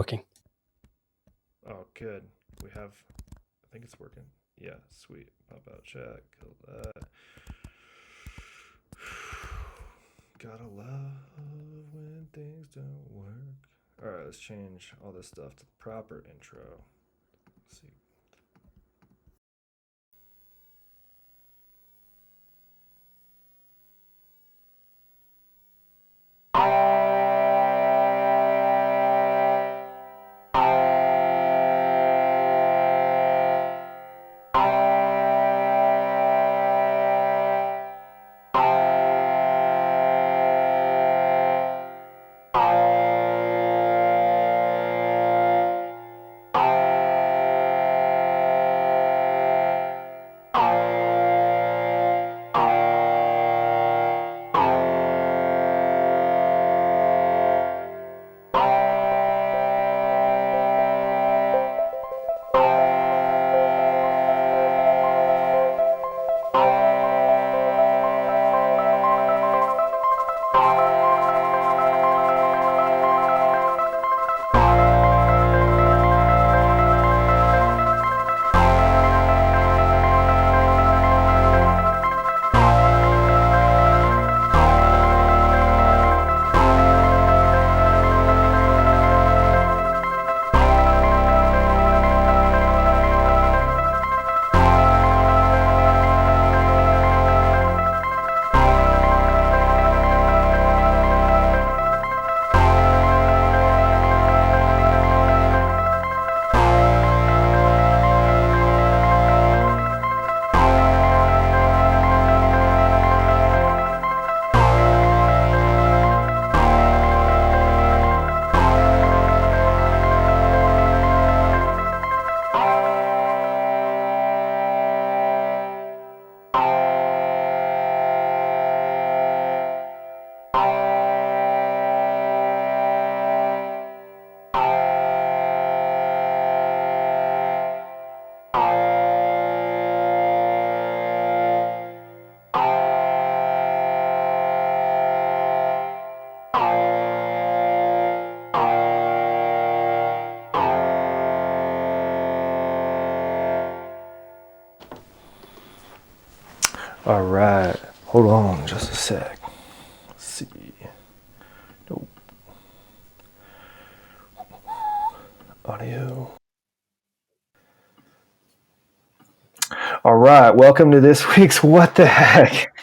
Okay. Oh, good. We have. I think it's working. Yeah, sweet. Pop out check. Gotta love when things don't work. All right, let's change all this stuff to the proper intro. Let's see. All right. Hold on just a sec. Let's see. Nope. Audio. All right. Welcome to this week's What the Heck.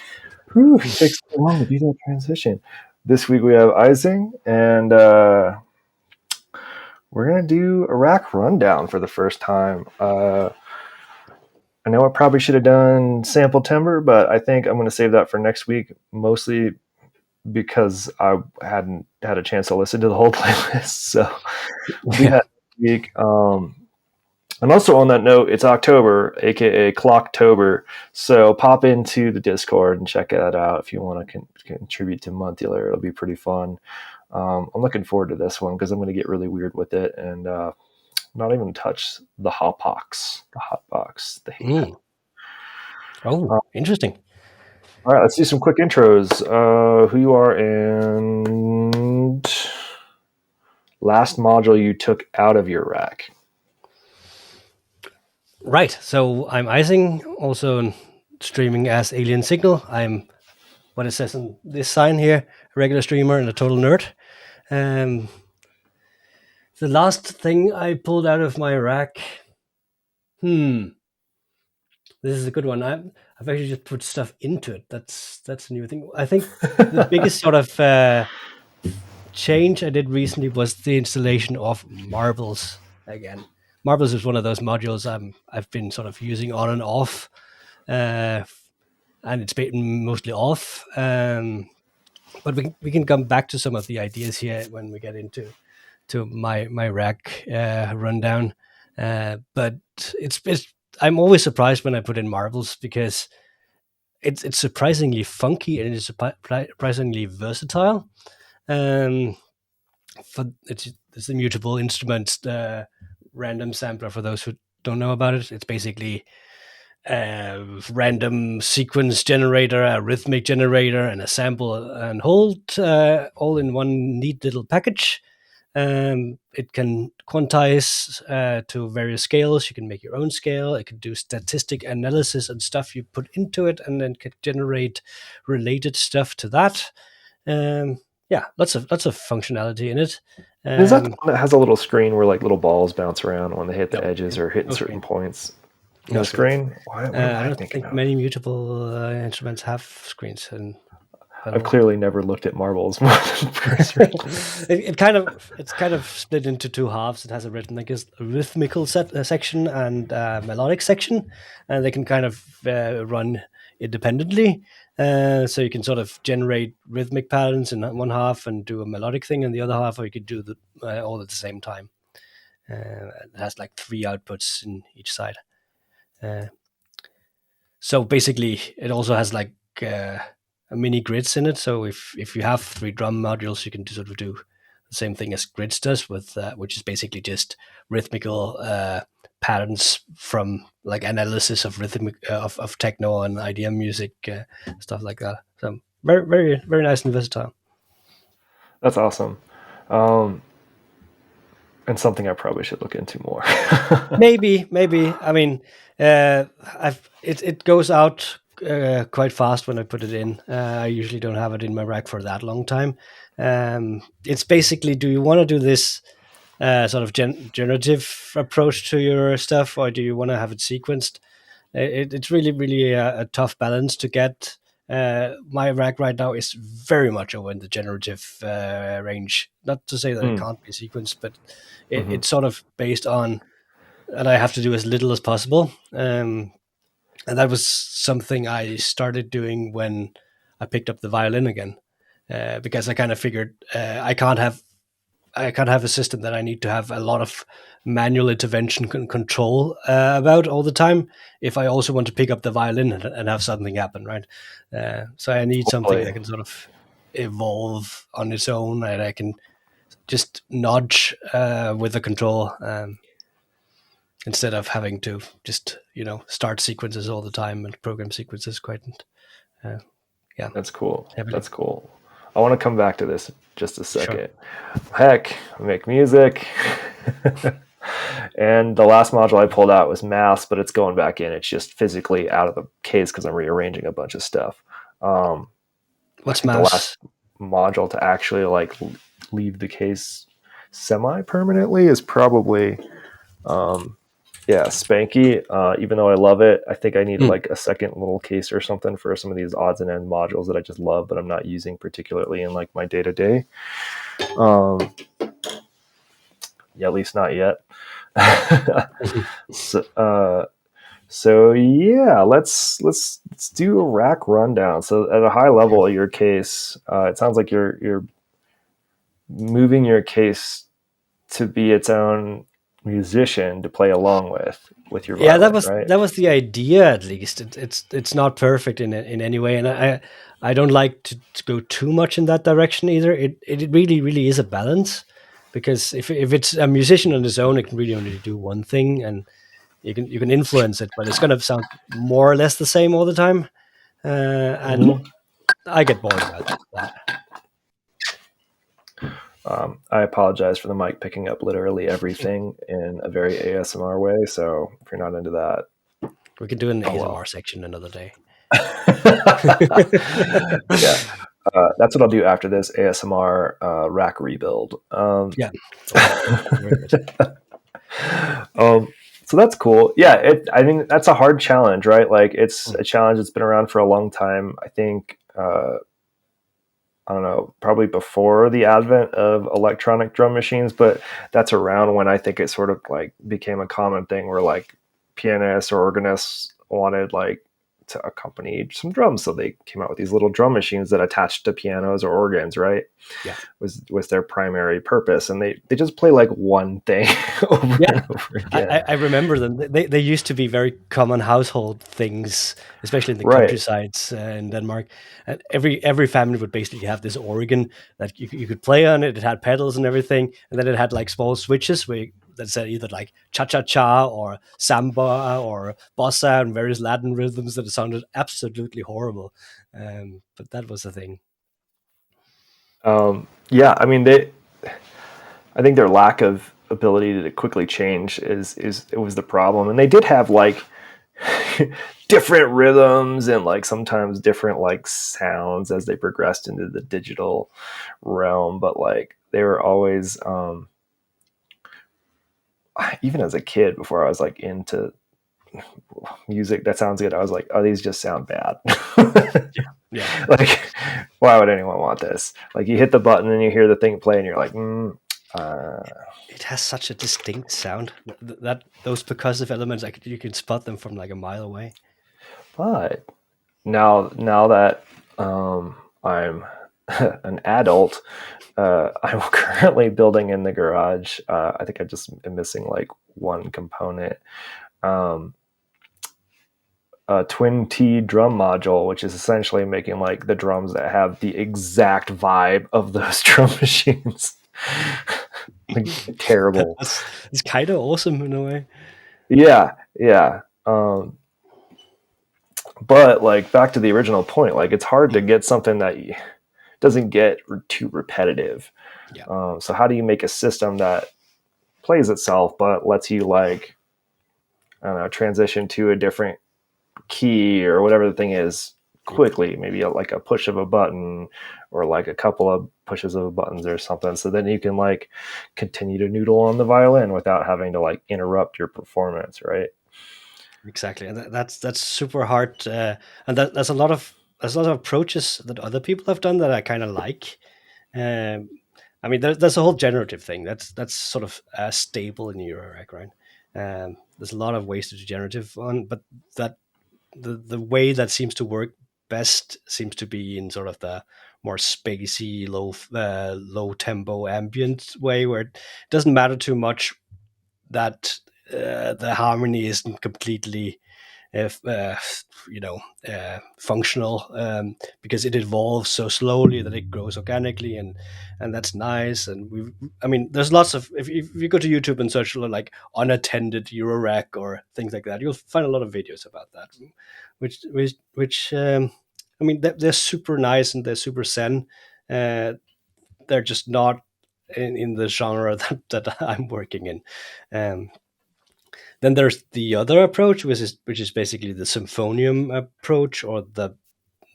Whew, it takes so long to do that transition. This week we have Ising, and we're going to do a rack rundown for the first time. I know I probably should have done sample timber, but I think I'm going to save that for next week, mostly because I hadn't had a chance to listen to the whole playlist. So we'll do Yeah. that next week. And also on that note, it's October, aka Clocktober. So pop into the Discord and check that out if you want to contribute to Modular. It'll be pretty fun. I'm looking forward to this one because I'm going to get really weird with it and not even touch the hotbox, the hate pack. Mm. Oh, interesting. All right, let's do some quick intros. Who you are and last module you took out of your rack. Right. So I'm Ising, also streaming as Alien Signal. I'm what it says on this sign here, a regular streamer and a total nerd. Um, the last thing I pulled out of my rack. Hmm. This is a good one. I've actually just put stuff into it. That's a new thing. I think the biggest sort of change I did recently was the installation of Marbles again. Marbles is one of those modules I've been sort of using on and off, uh, and it's been mostly off. But we can come back to some of the ideas here when we get into my rack rundown. But it's I'm always surprised when I put in Marbles because it's surprisingly funky and it's surprisingly versatile. Um, for it's a mutable instrument random sampler. For those who don't know about it, it's basically a random sequence generator, a rhythmic generator, and a sample and hold all in one neat little package. It can quantize to various scales. You can make your own scale. It can do statistic analysis and stuff you put into it, and then can generate related stuff to that. Um, yeah, lots of functionality in it. Is that the Um, one that has a little screen where like little balls bounce around when they hit the no, edges or hitting no certain screen, points? No no screens. screen? What am I I don't thinking think of? many mutable instruments have screens in I've panel. clearly never looked at marbles more than first reference. It's kind of split into two halves. It has a rhythmical section and a melodic section, and they can kind of run independently. So you can sort of generate rhythmic patterns in one half and do a melodic thing in the other half, or you could do all at the same time. It has like three outputs in each side. Uh, so basically, it also has like uh, a mini grids in it. So if you have three drum modules, you can sort of do the same thing as grids does with which is basically just rhythmical patterns from like analysis of rhythmic of techno and IDM music stuff like that. So very nice and versatile. That's awesome. Um, and something I probably should look into more. Maybe. I mean, it goes out quite fast when I put it in. I usually don't have it in my rack for that long time. It's basically, do you want to do this sort of generative approach to your stuff, or do you want to have it sequenced? It's really a tough balance to get. My rack right now is very much over in the generative range. Not to say that it Mm, can't be sequenced, but mhm. it's sort of based on and I have to do as little as possible. And that was something I started doing when I picked up the violin again, because I kind of figured I can't have a system that I need to have a lot of manual intervention control about all the time. If I also want to pick up the violin and have something happen, right? So I need something Totally. that can sort of evolve on its own, and I can just nudge with the control. Instead of having to just start sequences all the time and program sequences quite uh, yeah That's cool. heavily. That's cool. I want to come back to this just a Sure. second. Heck, I make music. And the last module I pulled out was maths, but it's going back in. It's just physically out of the case because I'm rearranging a bunch of stuff. Um, I What's think the last mouse? module to actually like leave the case semi permanently is probably um, yeah, Spanky. Even though I love it, I think I need Mm. like a second little case or something for some of these odds and end modules that I just love, but I'm not using particularly in like my day to day. Yeah, at least not yet. so, so yeah, let's do a rack rundown. So at a high level, your case, it sounds like you're moving your case to be its own musician to play along with your Yeah, violin, right? that was the idea. At least it's not perfect in any way, and I don't like to go too much in that direction either. It really is a balance, because if it's a musician on his own, it can really only do one thing, and you can influence it, but it's going to sound more or less the same all the time, and Mm-hmm. I get bored about that. I apologize for the mic picking up literally everything in a very ASMR way. So if you're not into that, We can do an oh ASMR well. section another day. Yeah, that's what I'll do after this ASMR rack rebuild. Yeah. Okay. Very good. Um, so that's cool. Yeah, I mean, that's a hard challenge, right? Like, it's Mm. a challenge that's been around for a long time. I think, I don't know, probably before the advent of electronic drum machines, but that's around when I think it sort of like became a common thing where like pianists or organists wanted like to accompany some drums. So they came out with these little drum machines that attached to pianos or organs, right? Yeah. Was their primary purpose. And they just play like one thing over Yeah. and over again. I remember them. They used to be very common household things, especially in the Right. countrysides in Denmark. And every family would basically have this organ that you could play on it. It had pedals and everything, and then it had like small switches that said either like cha cha cha or samba or bossa and various Latin rhythms that sounded absolutely horrible. But that was the thing. Yeah. I mean, I think their lack of ability to quickly change is it was the problem. And they did have like different rhythms and like sometimes different like sounds as they progressed into the digital realm, but like they were always even as a kid before I was like into music that sounds good, I was like, oh, these just sound bad. Yeah. Like, why would anyone want this? Like, you hit the button and you hear the thing play, and you're like, uh, It has such a distinct sound that those percussive elements, like you can spot them from like a mile away. but now that I'm an adult, I'm currently building in the garage. I think I just am missing like one component. Um, a twin T drum module, which is essentially making like the drums that have the exact vibe of those drum machines. Like, terrible. It's kind of awesome in a way. Yeah, yeah. But like back to the original point, like it's hard to get something that doesn't get too repetitive. Yeah, So how do you make a system that plays itself but lets you like, I don't know, transition to a different key or whatever the thing is quickly, maybe like a push of a button or like a couple of pushes of buttons or something, so then you can like continue to noodle on the violin without having to like interrupt your performance, right? exactly, and that's super hard. And there's a lot of approaches that other people have done that I kind of like. Um, I mean, there's a whole generative thing that's sort of stable in Eurorack, right? There's a lot of ways to do generative on, but that the way that seems to work best seems to be in sort of the more spacey, low tempo ambient way, where it doesn't matter too much that the harmony isn't completely if functional, because it evolves so slowly that it grows organically, and that's nice. And I mean, there's lots of, if you go to YouTube and search like unattended Eurorack or things like that, you'll find a lot of videos about that, which I mean, they're super nice and they're super zen. They're just not in the genre that I'm working in. Um, then there's the other approach, which is basically the symphonium approach, or the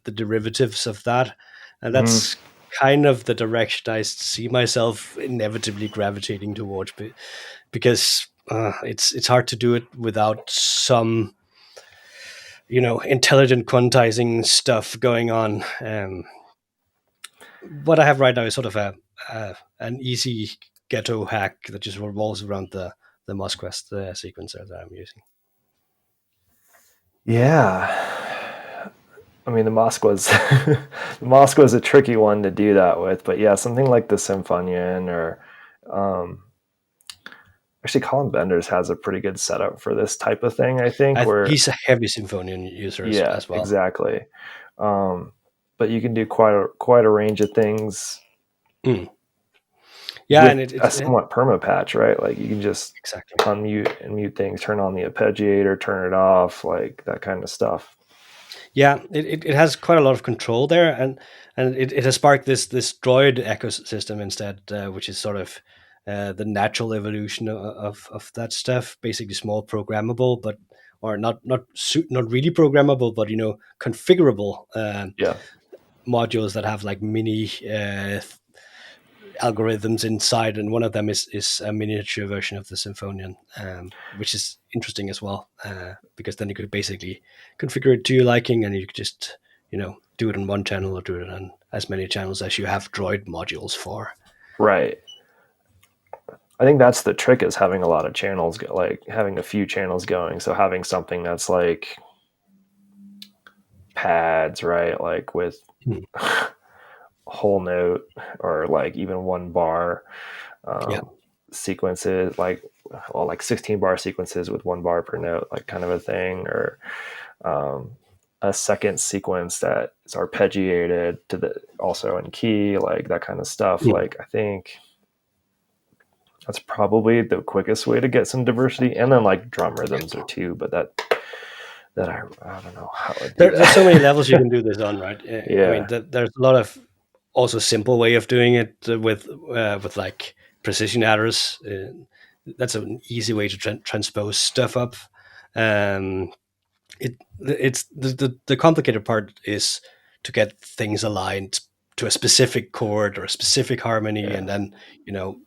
derivatives of that, and Mm, that's kind of the direction I see myself inevitably gravitating towards, because it's hard to do it without some intelligent quantizing stuff going on. What I have right now is sort of an easy ghetto hack that just revolves around the MosQuest sequencer that I'm using. yeah. I mean, the mosque was the mosque was a tricky one to do that with, but yeah, something like the Symphonian or um, actually Colin Benders has a pretty good setup for this type of thing. I think where He's a heavy symphonian user yeah, as well. exactly. Um, but you can do quite a range of things Mm. Yeah, and with a somewhat perma patch, right? Like you can just exactly. unmute and mute things, turn on the arpeggiator, turn it off, like that kind of stuff. Yeah, it has quite a lot of control there, and it has sparked this droid ecosystem instead, which is sort of the natural evolution of that stuff. Basically, small programmable, but or not really programmable, but configurable Yeah. modules that have like mini algorithms inside, and one of them is a miniature version of the Symphonian, which is interesting as well, because then you could basically configure it to your liking, and you could just do it on one channel or do it on as many channels as you have Droid modules for. Right. I think that's the trick is having a lot of channels, like having a few channels going. So having something that's like pads, right? Like with Hmm. whole note or like even one bar Yeah. sequences, like well, like 16 bar sequences with one bar per note, like kind of a thing, or um, a second sequence that is arpeggiated to the also in key, like that kind of stuff. Hmm. Like I think that's probably the quickest way to get some diversity, and then like drum rhythms or two, but I don't know how to do There's so many that. levels you can do this on, right? I mean, Yeah. there's a lot of also simple way of doing it with like precision adders. That's an easy way to transpose stuff up. Um, it's the complicated part is to get things aligned to a specific chord or a specific harmony, Yeah. and then you know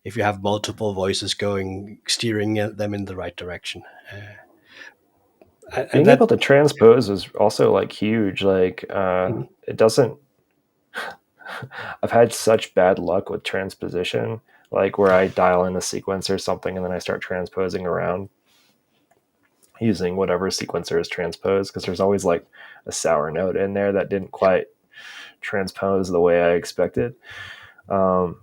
if you have multiple voices going steering them in the right direction, and Being that able to transpose is also like huge. Like Mhm. it doesn't. I've had such bad luck with transposition, like where I dial in a sequence or something and then I start transposing around using whatever sequencer is transposed because there's always like a sour note in there that didn't Yeah, quite transpose the way I expected. Um,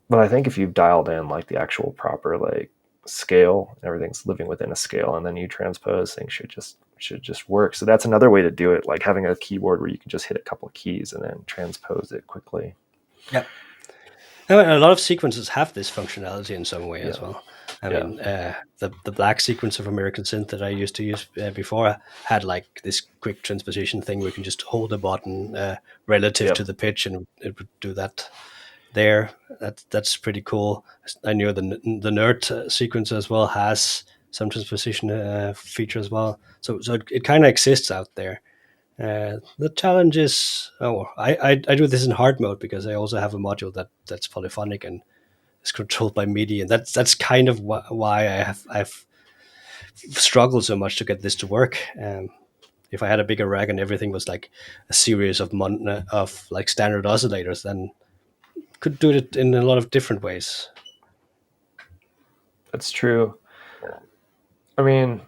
but I think if you've dialed in like the actual proper like scale, everything's living within a scale, and then you transpose, things should just work. So that's another way to do it, like having a keyboard where you can just hit a couple of keys and then transpose it quickly. yeah. A lot of sequences have this functionality in some way as Yeah, well. I yeah, mean, the black sequencer of American Synth that I used to use before had like this quick transposition thing where you can just hold a button relative to yep. the pitch, and it would do that there. That's pretty cool. I knew the nerd sequencer as well has some transposition feature as well. So it kind of exists out there. The challenge is, I do this in hard mode because I also have a module that's polyphonic and is controlled by MIDI, and that's kind of why I've struggled so much to get this to work. If I had a bigger rag and everything was like a series of like standard oscillators, then could do it in a lot of different ways. That's true. I mean,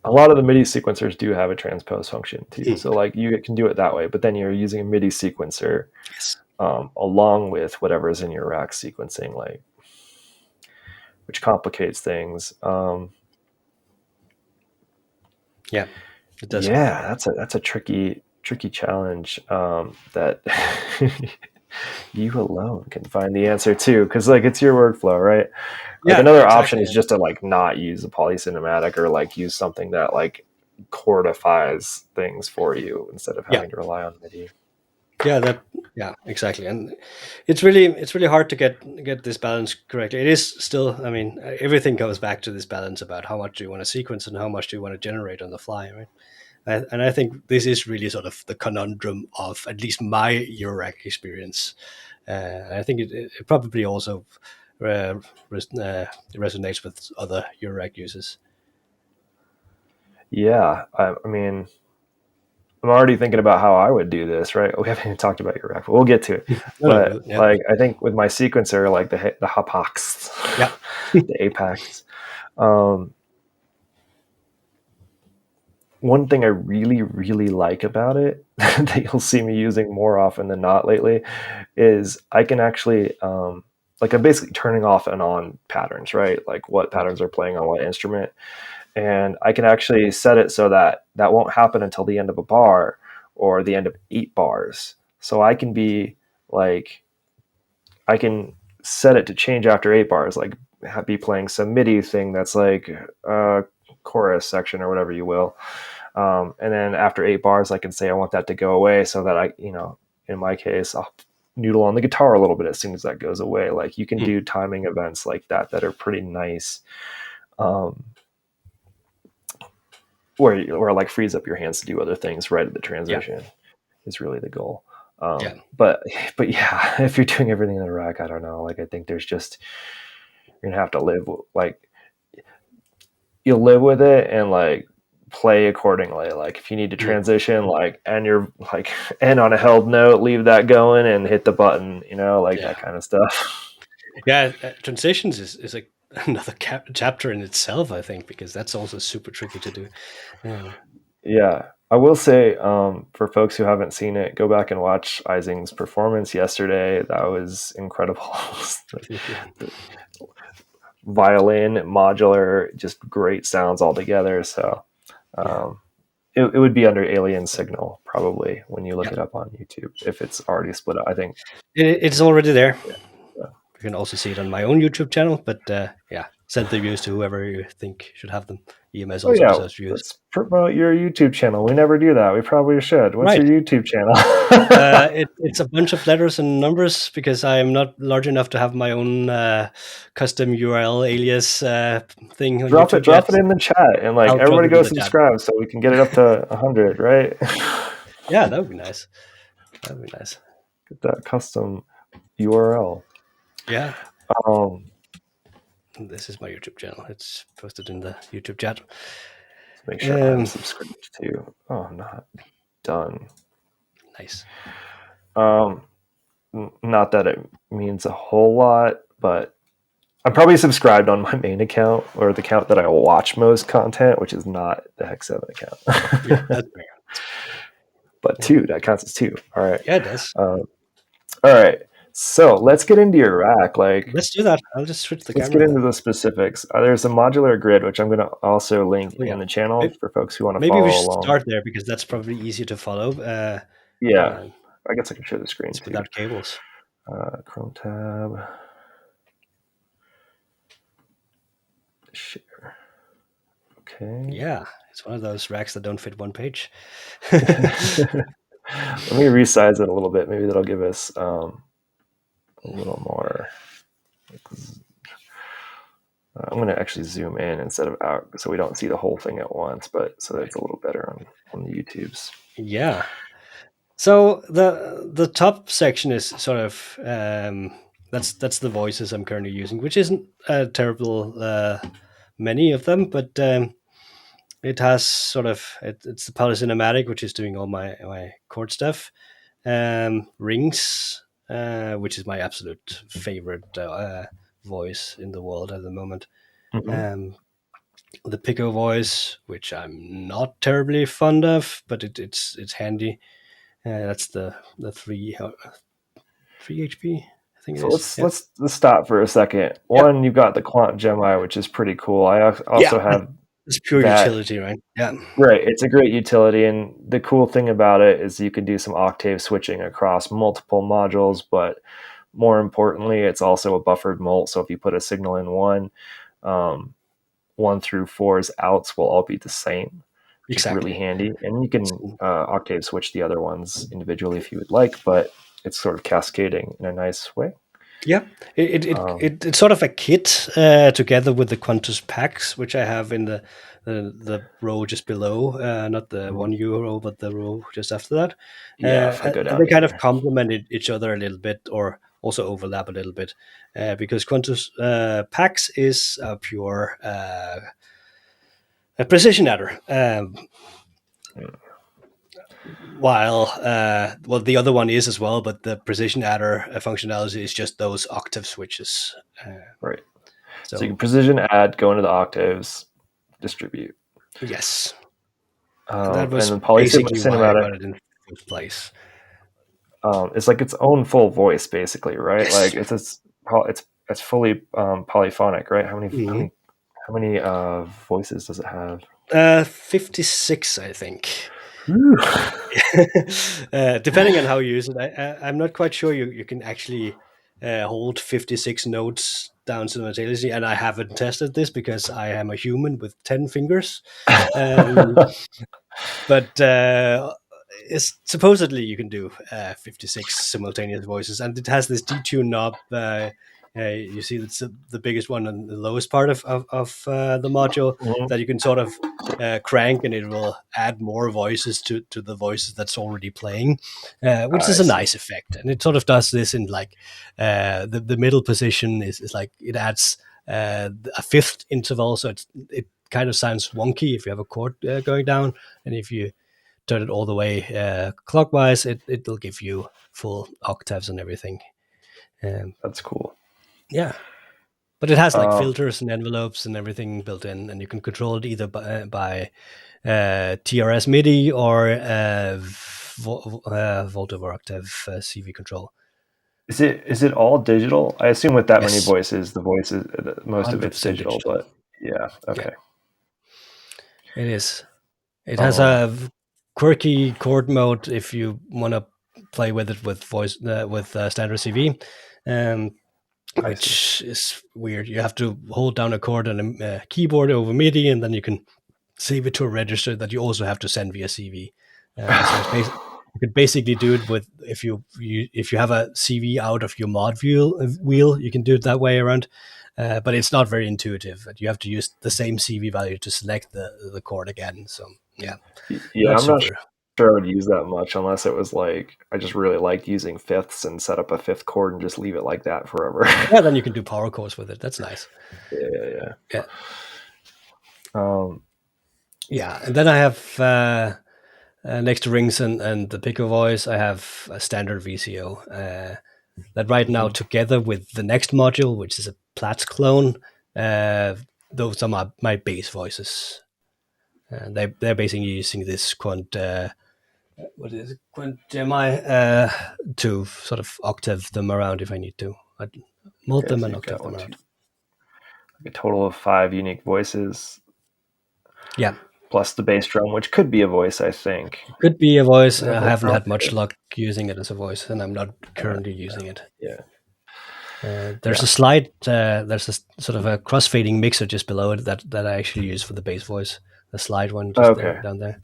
a lot of the MIDI sequencers do have a transpose function too. So like you can do it that way, but then you're using a MIDI sequencer Yes. along with whatever's in your rack sequencing, like which complicates things. Yeah, it does. Yeah, that's a tricky challenge that you alone can find the answer to, because like it's your workflow, right? Like Yeah, another option exactly. is just to like not use a polycinematic or like use something that like chordifies things for you instead of Yeah, having to rely on MIDI. yeah, yeah, exactly. And it's really hard to get this balance correctly. It is still, I mean, everything comes back to this balance about how much do you want to sequence and how much do you want to generate on the fly, right? And I think this is really sort of the conundrum of at least my Eurorack experience. I think it probably also resonates with other Eurorack users. Yeah, I mean, I'm already thinking about how I would do this, right? We haven't even talked about your rack, but we'll get to it. No, no, But yeah, like, I think with my sequencer, like the Hapax, yeah, the Apex, um, one thing I really, really like about it that you'll see me using more often than not lately is I can actually, like, I'm basically turning off and on patterns, right? Like what right, patterns are playing on what instrument. And I can actually set it so that that won't happen until the end of a bar or the end of 8 bars. So I can be like, I can set it to change after 8 bars, like be playing some MIDI thing that's like a chorus section or whatever you will. And then after 8 bars, I can say I want that to go away so that in my case, I'll noodle on the guitar a little bit as soon as that goes away. Like you can mm, do timing events like that are pretty nice. Um, where it like frees up your hands to do other things right at the yeah, transition is really the goal. yeah, But yeah, if you're doing everything in the rack, I don't know. Like I think there's just you're gonna have to live like you'll live with it and like play accordingly. Like if you need to mm, transition, like and you're like end on a held note, leave that going and hit the button. Like yeah. that kind of stuff. Yeah, transitions is like another chapter in itself, I think, because that's also super tricky to do. Yeah, Yeah. I will say, for folks who haven't seen it, go back and watch Ising's performance yesterday. That was incredible. yeah, The violin, modular, just great sounds all together. So yeah, um, it would be under Alien Signal probably when you look yeah. it up on YouTube if it's already split up. I think. It's already there. Yeah. You can also see it on my own YouTube channel, but yeah. send the views to whoever you think should have them. EMS Oh also yeah, deserves views. let's promote your YouTube channel. We never do that. We probably should. What's Right. your YouTube channel? It's a bunch of letters and numbers because I am not large enough to have my own custom URL alias thing on YouTube Drop yet. it in the chat, and like I'll drop everybody it in go the chat. subscribe so we can get it up to 100, right? Yeah, that would be nice. That would be nice. Get that custom URL. Yeah. Um, This is my YouTube channel. It's posted in the YouTube chat. let's make sure I'm subscribed to. Oh, not done. Nice. Not that it means a whole lot, but I'm probably subscribed on my main account or the account that I watch most content, which is not the Hex7 account. Yeah, that's fair. But two, that counts as two. All right. Yeah, it does. All right. So let's get into your rack. Like, Let's do that. I'll just switch the let's camera get into then. the specifics. There's a modular grid, which I'm going to also link Oh, yeah. in the channel for folks who want to Maybe we follow should along. start there because that's probably easier to follow. Yeah. I guess I can share the screen too. Without cables. Chrome tab. Share. Okay. Yeah, it's one of those racks that don't fit one page. Let me resize it a little bit. Maybe that'll give us a little more. I'm going to actually zoom in instead of out so we don't see the whole thing at once, but so that it's a little better on the YouTubes. Yeah. So the top section is sort of that's the voices I'm currently using, which isn't terrible many of them, but it has sort of it's the polycinematic, which is doing all my chord stuff. Rings, which is my absolute favorite voice in the world at the moment. Mm-hmm. The Pico voice, which I'm not terribly fond of, but it's handy. That's the 3 HP, I think it So is. let's stop for a second. Yeah. One, you've got the Quant Gemini, which is pretty cool. I also have It's pure that. utility, right? Yeah. Right, it's a great utility, and the cool thing about it is you can do some octave switching across multiple modules, but more importantly, it's also a buffered mult. So if you put a signal in one, 1 through 4's outs will all be the same, which is really handy. And you can octave switch the other ones individually if you would like, but it's sort of cascading in a nice way. Yeah, it's sort of a kit together with the Quantus packs, which I have in the row just below, not the 1 row, but the row just after that. Yeah, if I go down they kind here. of complement each other a little bit, or also overlap a little bit, because Quantus packs is a pure a precision adder. While the other one is as well, but the precision adder functionality is just those octave switches. Right. So you can precision add, go into the octaves, distribute. Yes. And That was then basically why I polycinematic. got it in the first place. It's like its own full voice, basically, right? Yes. Like it's fully polyphonic, right? How many voices does it have? 56, I think. Depending on how you use it, I'm not quite sure you can actually hold 56 notes down simultaneously, and I haven't tested this because I am a human with 10 fingers. But supposedly you can do 56 simultaneous voices, and it has this detune knob. You see, it's the biggest one and the lowest part of the module that you can sort of crank, and it will add more voices to the voices that's already playing, which is a nice effect. And it sort of does this in like the middle position is like it adds a fifth interval, so it kind of sounds wonky if you have a chord going down, and if you turn it all the way clockwise, it'll give you full octaves and everything. That's cool. Yeah, but it has like filters and envelopes and everything built in, and you can control it either by TRS MIDI or volt over octave CV control. Is it all digital? I assume with that many voices, most of it's 100% digital. But yeah, okay. Yeah. It is. It has a quirky chord mode if you want to play with it with voice with standard CV. I see. which is weird. You have to hold down a chord on a keyboard over MIDI, and then you can save it to a register that you also have to send via CV. So it's basically you could basically do it with if you have a CV out of your wheel, you can do it that way around. But it's not very intuitive. You have to use the same CV value to select the chord again. So yeah, Yeah, not I'm not super. sure I would use that much unless it was like I just really liked using fifths and set up a fifth chord and just leave it like that forever. Yeah, then you can do power chords with it. That's nice. Yeah, Yeah, um, yeah. And then I have next to rings and the pico voice, I have a standard VCO. That right now, mhm. together with the next module, which is a Platts clone, uh, those are my bass voices. They're basically using this what is it, Quant Gemini, to sort of octave them around if I need to. I'd mold Okay, them so and you've octave got them one, two, around. like a total of 5 unique voices Yeah, plus the bass drum, which could be a voice, I think. could be a voice. No, I but haven't had much okay. luck using it as a voice, and I'm not currently using it. Yeah, There's yeah. a slide. There's a sort of a crossfading mixer just below it that I actually use for the bass voice. The slide one just there Okay, down there,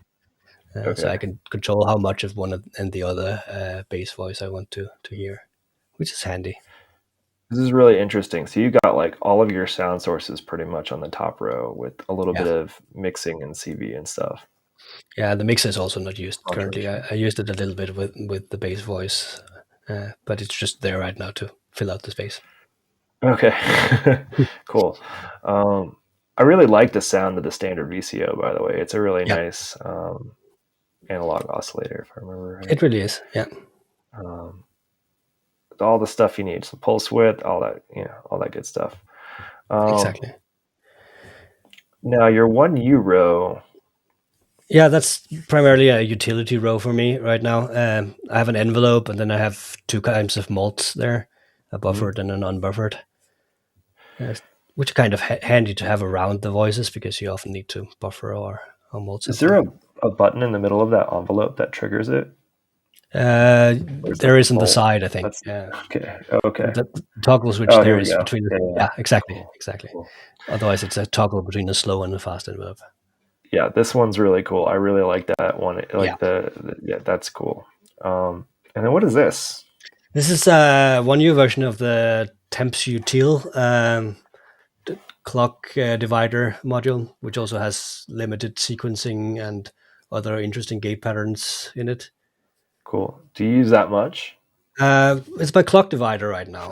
so I okay. can control how much of one and the other bass voice I want to hear, which is handy. This is really interesting. So you got like all of your sound sources pretty much on the top row with a little Yeah, bit of mixing and CV and stuff. yeah. The mixer is also not used currently. I, Modulation. I used it a little bit with the bass voice, but it's just there right now to fill out the space. Okay, cool. Um, I really like the sound of the standard VCO, by the way. It's a really Yeah, nice analog oscillator, if I remember right. it really is. Yeah, Um, all the stuff you need, so pulse width, all that, all that good stuff. Um, exactly. Now your 1U row, Yeah, that's primarily a utility row for me right now. I have an envelope, and then I have two kinds of malts there, a mhm. buffered and an unbuffered, uh, which are kind of handy to have around the voices because you often need to buffer or malt Is set there them. a button in the middle of that envelope that triggers it? Or is that There the is on the bolt? side, I think. That's Yeah, okay. Okay. the toggle switch Oh, there here we is go. between. Yeah, yeah, yeah. Yeah, exactly, Cool. exactly. Cool. Otherwise, it's a toggle between a slow and a fast envelope. Yeah, this one's really cool. I really like that one. Yeah, Like yeah, that's cool. And then what is this? this is one new version of the Temps Util. Clock divider module, which also has limited sequencing and other interesting gate patterns in it. Cool. Do you use that much? It's my clock divider right now.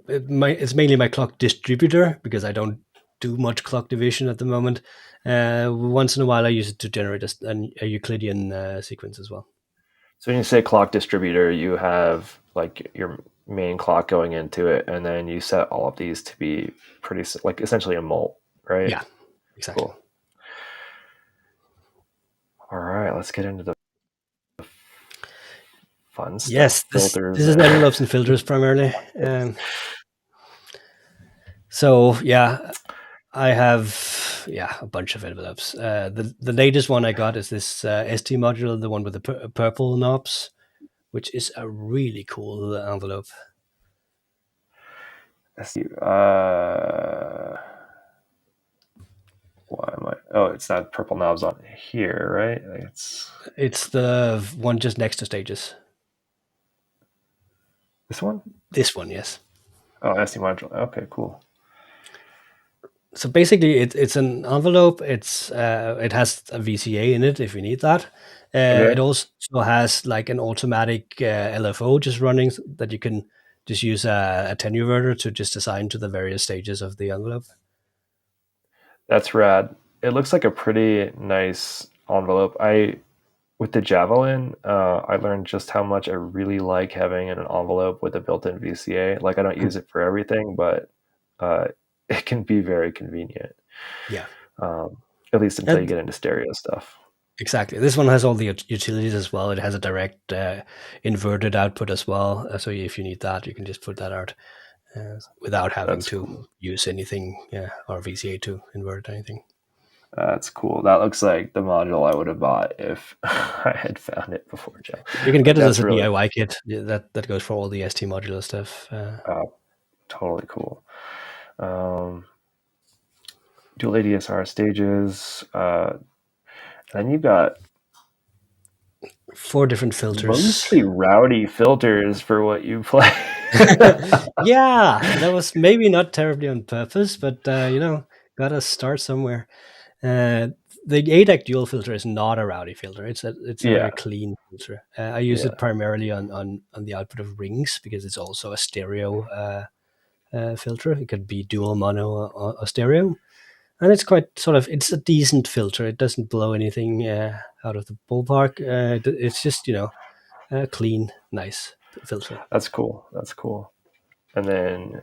It's mainly my clock distributor because I don't do much clock division at the moment. Once in a while, I use it to generate a Euclidean sequence as well. So when you say clock distributor, you have like your main clock going into it, and then you set all of these to be like essentially a mult, right? Yeah, exactly. Cool. All right, let's get into the fun stuff. Yes, this Filters this is and envelopes and filters primarily. So yeah, I have a bunch of envelopes. The latest one I got is this ST module, the one with the purple knobs, which is a really cool envelope. why am I? Oh, it's not purple knobs on here, right? Like it's It's the one just next to stages. this one. This one, yes. Oh, SD module. Okay, cool. So basically, it's an envelope. It has a VCA in it if you need that. It Okay, also has like an automatic LFO just running that you can just use a attenuator to just assign to the various stages of the envelope. that's rad. It looks like a pretty nice envelope. I with the Javelin, I learned just how much I really like having an envelope with a built-in VCA. Like I don't use it for everything, but uh, it can be very convenient. Yeah. Um, at least until you And get into stereo stuff. exactly. This one has all the utilities as well. It has a direct inverted output as well. So if you need that, you can just put that out without having That's to cool. use anything or VCA to invert anything. That's cool. That looks like the module I would have bought if I had found it before Joe. You can Like get it as that's a really DIY kit. Yeah, that goes for all the ST modular stuff. uh, totally cool. Um, Dual ADSR stages. Then you've got 4 different filters. mostly rowdy filters for what you play. Yeah, that was maybe not terribly on purpose, but gotta start somewhere. Uh, the ADAC dual filter is not a rowdy filter. It's a Yeah, very clean filter. I use yeah, it primarily on the output of rings because it's also a stereo filter. It could be dual mono or stereo, and it's quite sort of it's a decent filter. It doesn't blow anything out of the ballpark. It's just a clean, nice filter. that's cool. That's cool. And then,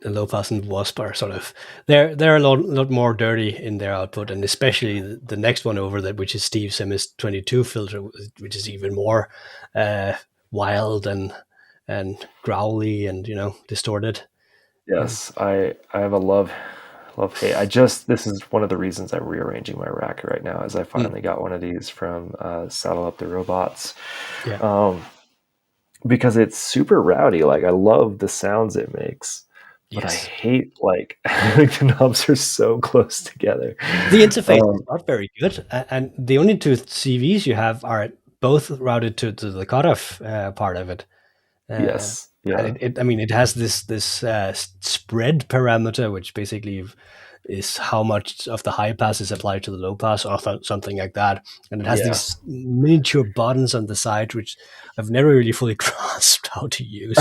The low pass and wasp are sort of they're a lot more dirty in their output, and especially the next one over that, which is Steve Simmons 22 filter, which is even more uh, wild and growly and distorted. Uh, yes, I have a love hate. I just this is one of the reasons I'm rearranging my rack right now. Is I mm, finally got one of these from Saddle Up the Robots, yeah, um, because it's super rowdy. Like I love the sounds it makes, but I yes. hate like the knobs are so close together. The interface is Um, not very good, and the only two CVs you have are both routed to the cutoff part of it. Uh, yes, and yeah, I mean, it has this spread parameter, which basically is how much of the high pass is applied to the low pass, or something like that. And it has yeah. these miniature buttons on the side, which I've never really fully grasped how to use.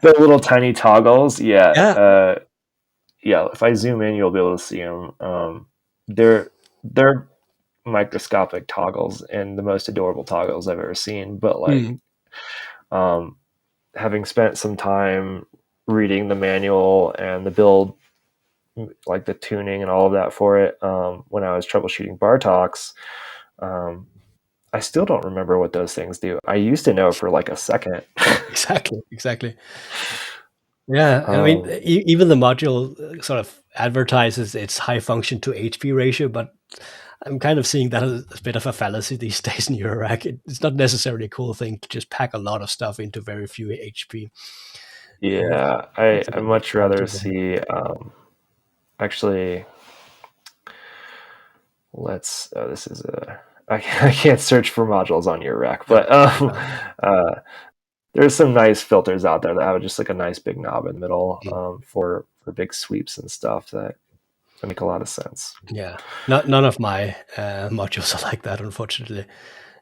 The little tiny toggles, yeah, Yeah. yeah. If I zoom in, you'll be able to see them. They're microscopic toggles and the most adorable toggles I've ever seen. But like, Mm, um, having spent some time reading the manual and the build, like the tuning and all of that for it, when I was troubleshooting Bartox, um, I still don't remember what those things do. I used to know for like a second. exactly. Exactly. Yeah, I mean, um, even the module sort of advertises its high function to HP ratio, but I'm kind of seeing that as a bit of a fallacy these days in Eurorack. It's not necessarily a cool thing to just pack a lot of stuff into very few HP. Uh, yeah, it's a I bit much rather mismatchable. see. Actually, let's. This is a. I can't search for modules on your rack, No, but no. uh, there's some nice filters out there that have just like a nice big knob in the middle, Mm, for big sweeps and stuff that make a lot of sense. yeah, none of my modules are like that, unfortunately.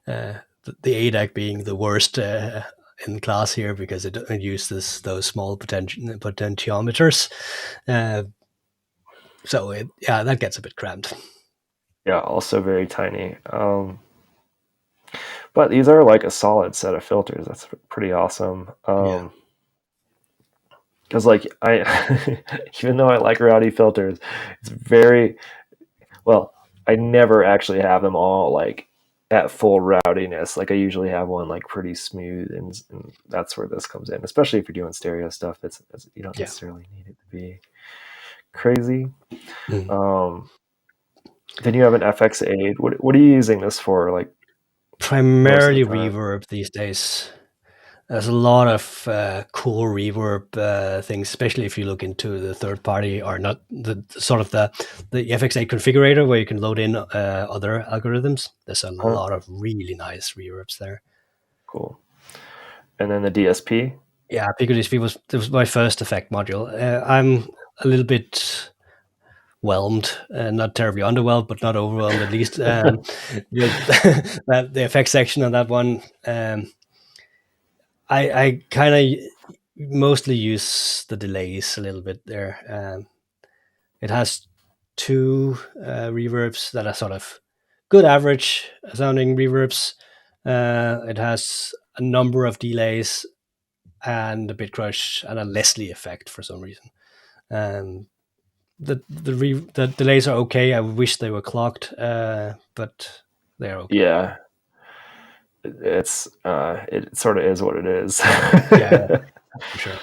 The ADAC being the worst in class here because it uses those small potentiometers. Uh, so yeah, that gets a bit cramped. Yeah, also very tiny. But these are like a solid set of filters. That's pretty awesome. Yeah, Because like I, even though I like rowdy filters, it's very well. I never actually have them all like at full rowdiness. Like I usually have one like pretty smooth, and that's where this comes in. Especially if you're doing stereo stuff, it's you don't yeah. necessarily need it to be crazy. Mm. Um, then you have an FX8. What are you using this for? Like most of Primarily the time. reverb these days. There's a lot of cool reverb things, especially if you look into the third party or not the sort of the FX8 configurator where you can load in other algorithms. There's a Huh? lot of really nice reverbs there. Cool. And then the DSP. Yeah, Pico DSP was my first effect module. I'm a little bit whelmed, not terribly underwhelmed, but not overwhelmed at least with the effects section on that one. I kind of mostly use the delays a little bit there. It has two reverbs that are sort of good average sounding reverbs. It has a number of delays and a bit crush and a Leslie effect for some reason. Um, the delays are okay. I wish they were clocked, but they're okay. Yeah, it sort of is what it is. Yeah, for sure.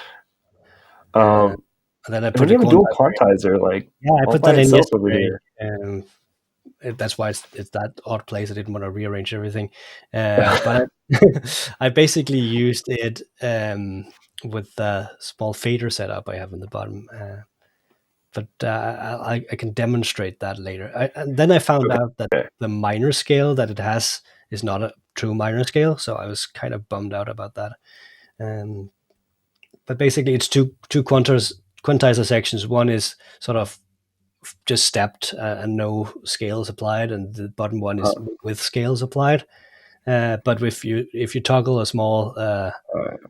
Uh, um, and then I and then put a you have a dual quantizer. quantizer, like Yeah, I all put by that in itself over yesterday. here. that's why it's that odd place. I didn't want to rearrange everything, but I basically used it with the small fader setup I have in the bottom. But I can demonstrate that later. And then I found out that Okay. the minor scale that it has is not a true minor scale, so I was kind of bummed out about that. Um, but basically, it's two quantizer sections. One is sort of just stepped and no scales applied, and the bottom one is Uh, with scales applied. But if you toggle a small I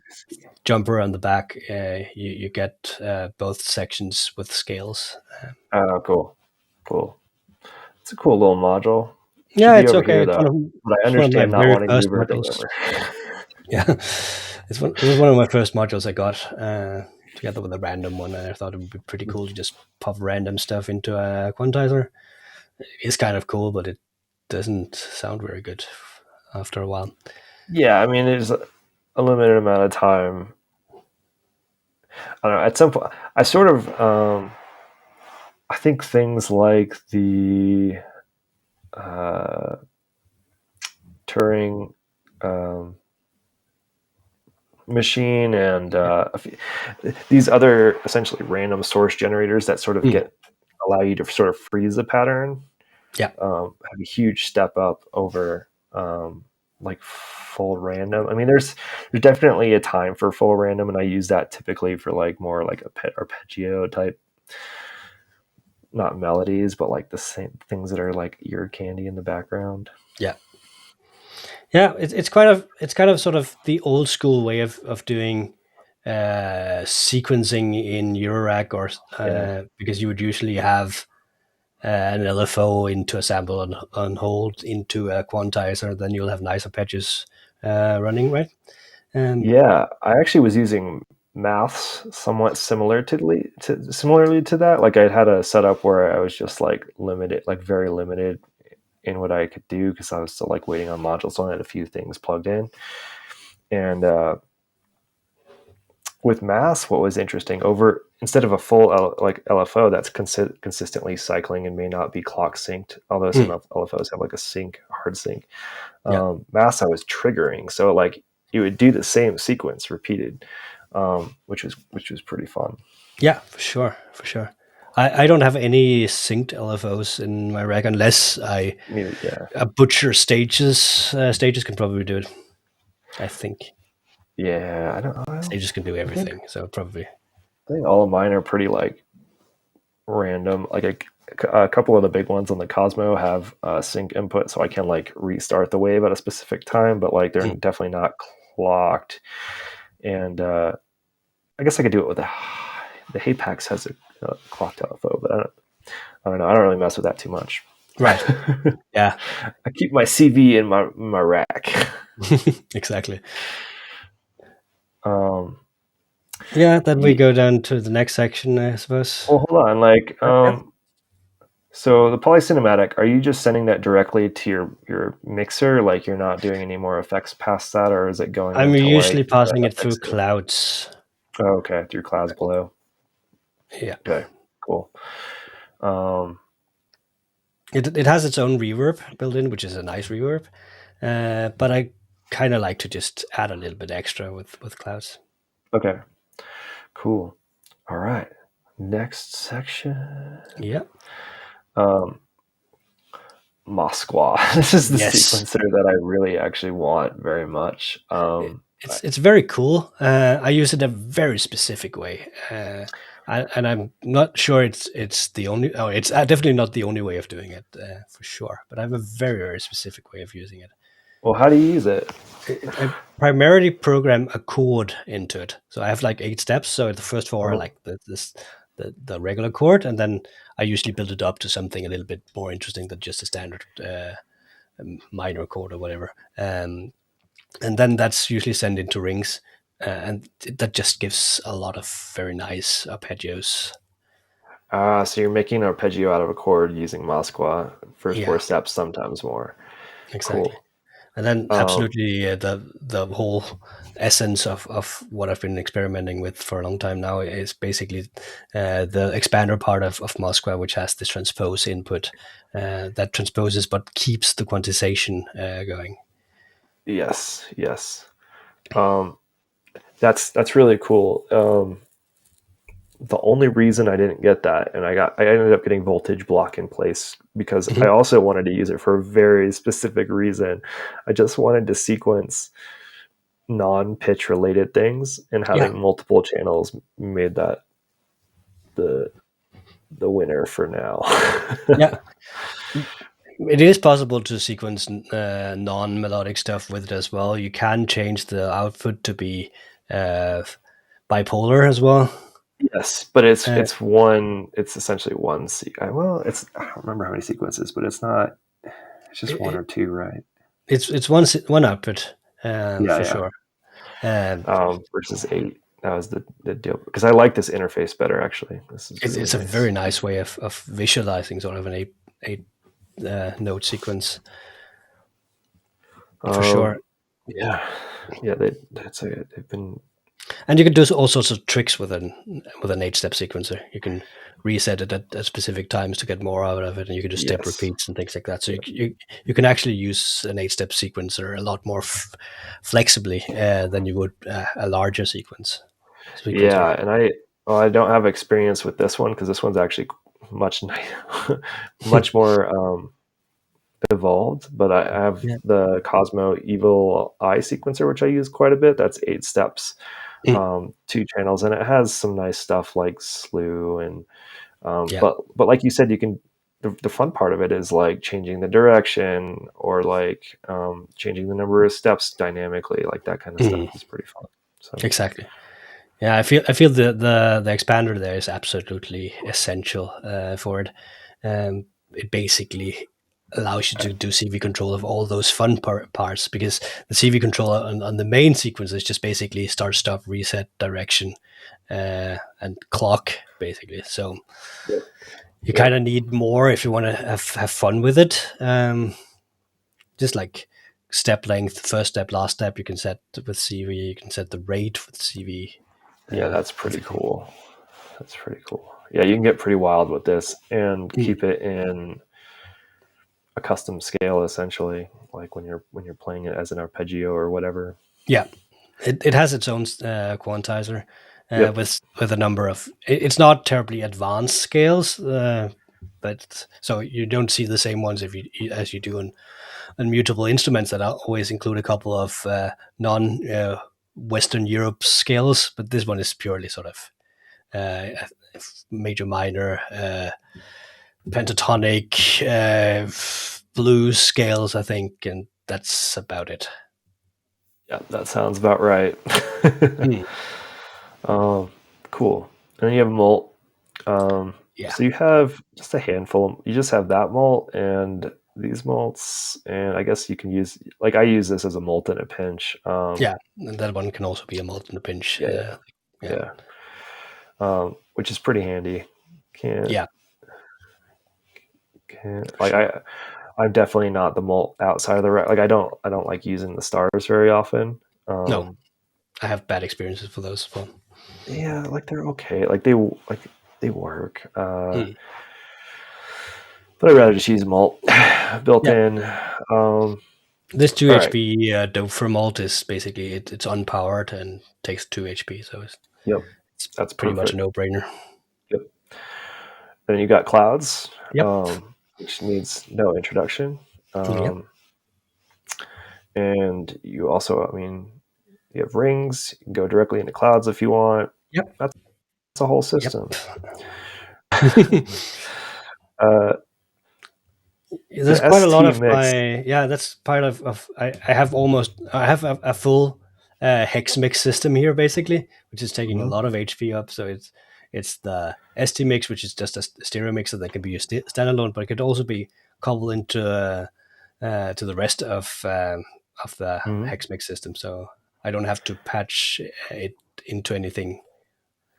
see. jumper on the back, you get both sections with scales. Oh, cool, cool. It's a cool little module. Should Yeah, be it's over okay. here though, but I It's one of my understand not very wanting to first move or modules. deliver. Yeah, it was one of my first modules I got together with a random one, and I thought it would be pretty cool to just pop random stuff into a quantizer. It's kind of cool, but it doesn't sound very good after a while. Yeah, I mean, there's a limited amount of time. I don't know. At some point, I sort of, I think things like the uh, Turing um, machine and these other essentially random source generators that sort of Mm. get allow you to sort of freeze a pattern Yeah, have a huge step up over like full random. I mean, there's definitely a time for full random, and I use that typically for like more like a arpeggio type, not melodies, but like the same things that are like ear candy in the background. yeah, yeah. It's kind of sort of the old school way of doing sequencing in Eurorack, or Yeah, because you would usually have an LFO into a sample on hold into a quantizer, then you'll have nicer patches running, right? Um, yeah. I actually was using maths somewhat similarly to that. Like I had a setup where I was just like limited, like very limited in what I could do because I was still like waiting on modules. So I had a few things plugged in, and with mass, what was interesting over instead of a full like LFO that's consistently cycling and may not be clock synced, although some mm, LFOs have like a sync, hard sync. yeah, Mass I was triggering, so like you would do the same sequence repeated, which was pretty fun. yeah, for sure, for sure. I don't have any synced LFOs in my rack unless I Yeah, butcher stages. Stages can probably do it. I think yeah. stages can do I think everything, so probably. I think all of mine are pretty like random. Like a couple of the big ones on the Cosmo have sync input, so I can like restart the wave at a specific time, but like they're Mm. definitely not clocked. And I guess I could do it with the Hapax has a clocked LFO, but I don't know. I don't really mess with that too much. Right. I Yeah. keep my CV in my rack. Exactly. Um, Yeah. Then we yeah, go down to the next section, I suppose. well, hold on. Like, Yeah. so the polycinematic, are you just sending that directly to your mixer? Like, you're not doing any more effects past that, or is it going I'm into usually like the passing it through FX? clouds. Oh, okay, through clouds below. Yeah. Okay, cool. Um, It has its own reverb built in, which is a nice reverb. But I kind of like to just add a little bit extra with clouds. okay, cool. All right. Next section. Yeah. Um, Moskwa. This is the Yes. sequencer that I really actually want very much. It's very cool. I use it a very specific way, and I'm not sure it's the only. Oh, it's definitely not the only way of doing it for sure. But I have a very specific way of using it. Well, how do you use it? I primarily program a chord into it. So I have like 8 steps. So the first four are Oh, like the regular chord, and then I usually build it up to something a little bit more interesting than just a standard minor chord or whatever. And then that's usually sent into rings, and that just gives a lot of very nice arpeggios. so you're making an arpeggio out of a chord using Moskwa. First four Yeah, steps, sometimes more. exactly. Cool. And then Um, absolutely the whole essence of what I've been experimenting with for a long time now is basically the expander part of Moskva, which has this transpose input that transposes but keeps the quantization going. yes, yes. Um, that's really cool. The only reason I didn't get that, and I ended up getting voltage block in place because I Mhm. also wanted to use it for a very specific reason. I just wanted to sequence non-pitch related things, and Yeah, having multiple channels made that the the winner for now. yeah. It is possible to sequence non-melodic stuff with it as well. You can change the output to be uh, bipolar as well. Yes, but it's Uh, it's one. It's essentially one. Well, it's I don't remember how many sequences, but it's not. It's just one it, or two, right? it's one output Yeah, for yeah. sure. Um, Versus eight. That was the deal because I like this interface better. Actually, this is really it's a very nice. nice way of visualizing sort of an eight note sequence for sure. Yeah, yeah. They've been. And you can do all sorts of tricks with an 8-step sequencer. You can reset it at specific times to get more out of it, and you can do step Yes. repeats and things like that. So Yeah. you can actually use an 8-step sequencer a lot more flexibly than you would a larger sequencer. Yeah, and I don't have experience with this one because this one's actually much much more evolved. But I have Yeah. the Cosmo Evil Eye sequencer, which I use quite a bit. That's 8 steps, Mm. 2 channels, and it has some nice stuff like slew and Yeah. but like you said, you can. The fun part of it is like changing the direction or like changing the number of steps dynamically, like that kind of stuff Mm. is pretty fun. So Exactly. Yeah, I feel the expander there is absolutely essential for it. It basically allows you to do CV control of all those fun parts because the CV control on the main sequence is just basically start, stop, reset, direction, and clock basically. So yep, you yep. kind of need more if you want to have fun with it. Just like step length, first step, last step, you can set with CV. You can set the rate with CV. Yeah, that's pretty Everything. cool. That's pretty cool. Yeah, you can get pretty wild with this and Mm. keep it in a custom scale essentially, like when you're playing it as an arpeggio or whatever. Yeah, it has its own quantizer Yep. with a number of. It's not terribly advanced scales, but so you don't see the same ones if you as you do on mutable instruments that always include a couple of non Western Europe scales. But this one is purely sort of major minor pentatonic blues scales, I think, and that's about it. Yeah, that sounds about right. Hmm. um, cool. And then you have malt. Yeah, So you have just a handful. You just have that malt and these malts, and I guess you can use like I use this as a malt in a pinch. yeah, and that one can also be a malt in a pinch. Yeah, Yeah, yeah, which is pretty handy. Can't yeah. can't like I'm definitely not the malt outside of the like I don't like using the stars very often. No, Um, I have bad experiences for those as well. yeah, like they're okay. Like they work. Mm. But I'd rather just use malt built Yeah, in. Um, this two all right. HP dope for malt is basically it's unpowered and takes 2 HP, so Yep. it's That's pretty much a perfect. no brainer. Yep. Then you got clouds, Yep, which needs no introduction. yep, Um, and you also, I mean, you have rings. You can go directly into clouds if you want. yep, That's a whole yep. system. Uh, There's the quite a lot ST of mix. my yeah. That's part I have almost I have a full hex mix system here basically, which is taking a Mhm. lot of HP up. So it's the ST mix, which is just a stereo mixer that can be used standalone, but it could also be coupled into to the rest of the Mhm. hex mix system. So I don't have to patch it into anything.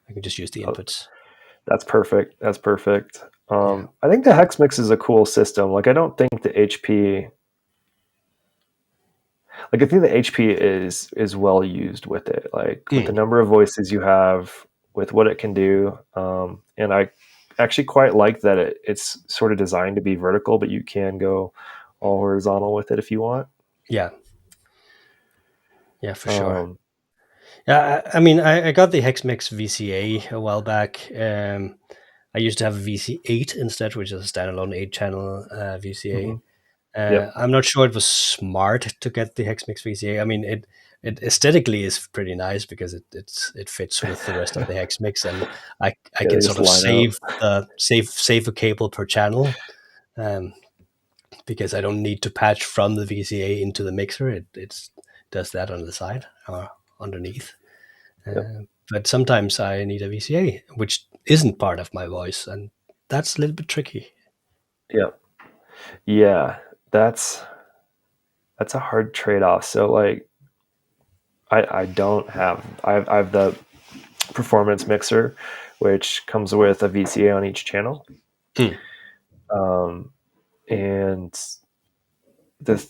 I can just use the Oh, inputs. that's perfect. That's perfect. Yeah. I think the hex mix is a cool system. Like, I don't think the HP like I think the HP is well used with it, like with the Mm, number of voices you have, with what it can do, and I actually quite like that it's sort of designed to be vertical, but you can go all horizontal with it if you want. yeah, yeah, for sure. Um, Yeah, I mean, I got the HexMix VCA a while back. I used to have a VC8 instead, which is a standalone 8 channel VCA. mhm. Yep. I'm not sure it was smart to get the HexMix VCA. I mean, it aesthetically is pretty nice because it fits with the rest of the HexMix, and I Yeah, can they sort just of line up. save a cable per channel, um, because I don't need to patch from the VCA into the mixer. It does that on the side or underneath. Yep. But sometimes I need a VCA, which isn't part of my voice, and that's a little bit tricky. Yep. Yeah, that's that's a hard trade off. So like I don't have I have the performance mixer, which comes with a VCA on each channel. Hmm. Um, and the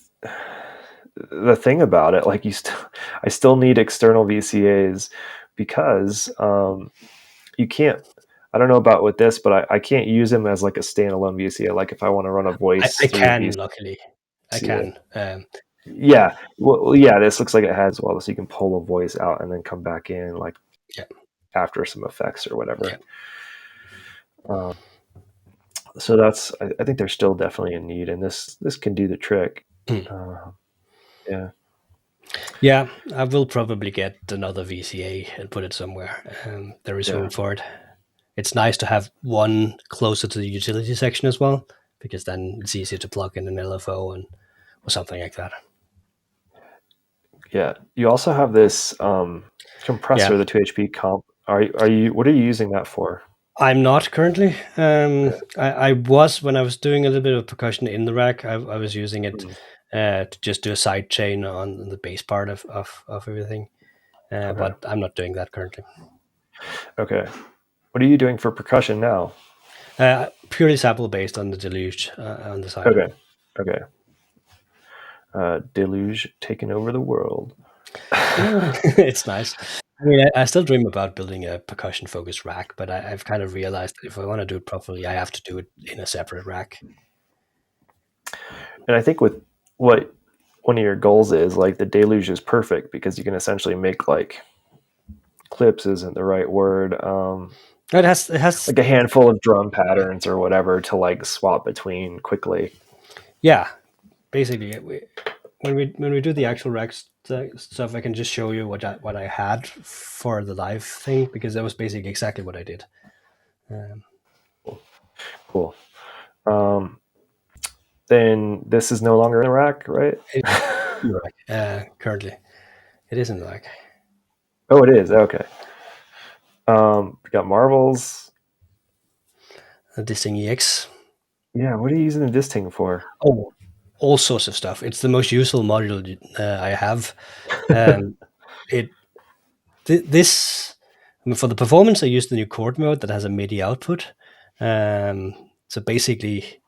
the thing about it, like I still need external VCAs because you can't. I don't know about with this, but I can't use them as like a standalone VCA. Like if I want to run a voice I through a can, luckily. I VCA, can. yeah, well, yeah, this looks like it has well, so you can pull a voice out and then come back in like Yeah, after some effects or yeah. whatever. Um, so that's I think there's still definitely a need, and this can do the trick. Hmm. Uh, yeah, Yeah, I will probably get another VCA and put it somewhere. There is yeah, room for it. It's nice to have one closer to the utility section as well, because then it's easier to plug in an LFO and or something like that. yeah. You also have this Yeah, compressor, the 2HP comp. Are you what are you using that for? I'm not currently. Okay. I was when I was doing a little bit of percussion in the rack. I was using it Mm, to just do a side chain on the bass part of everything. okay. But I'm not doing that currently. Okay. What are you doing for percussion now? Purely sample based on the deluge on the side. Okay. Okay. Deluge taking over the world. Yeah, it's nice. I mean, I still dream about building a percussion focused rack, but I've kind of realized that if I want to do it properly, I have to do it in a separate rack. And I think with what one of your goals is, like the deluge is perfect because you can essentially make like clips isn't the right word. It has, Like a handful of drum patterns or whatever to like swap between quickly. yeah. Basically, when we do the actual rack stuff, I can just show you what I had for the live thing because that was basically exactly what I did. Um, Cool. Um, then this is no longer in the rack, right? it, currently, it is in the rack. Oh, it is. Okay. We got marbles. This thing EX. Yeah. What are you using the disting for? Oh, all sorts of stuff. It's the most useful module I have. Um, it this I mean, for the performance, I used the new chord mode that has a MIDI output. So basically,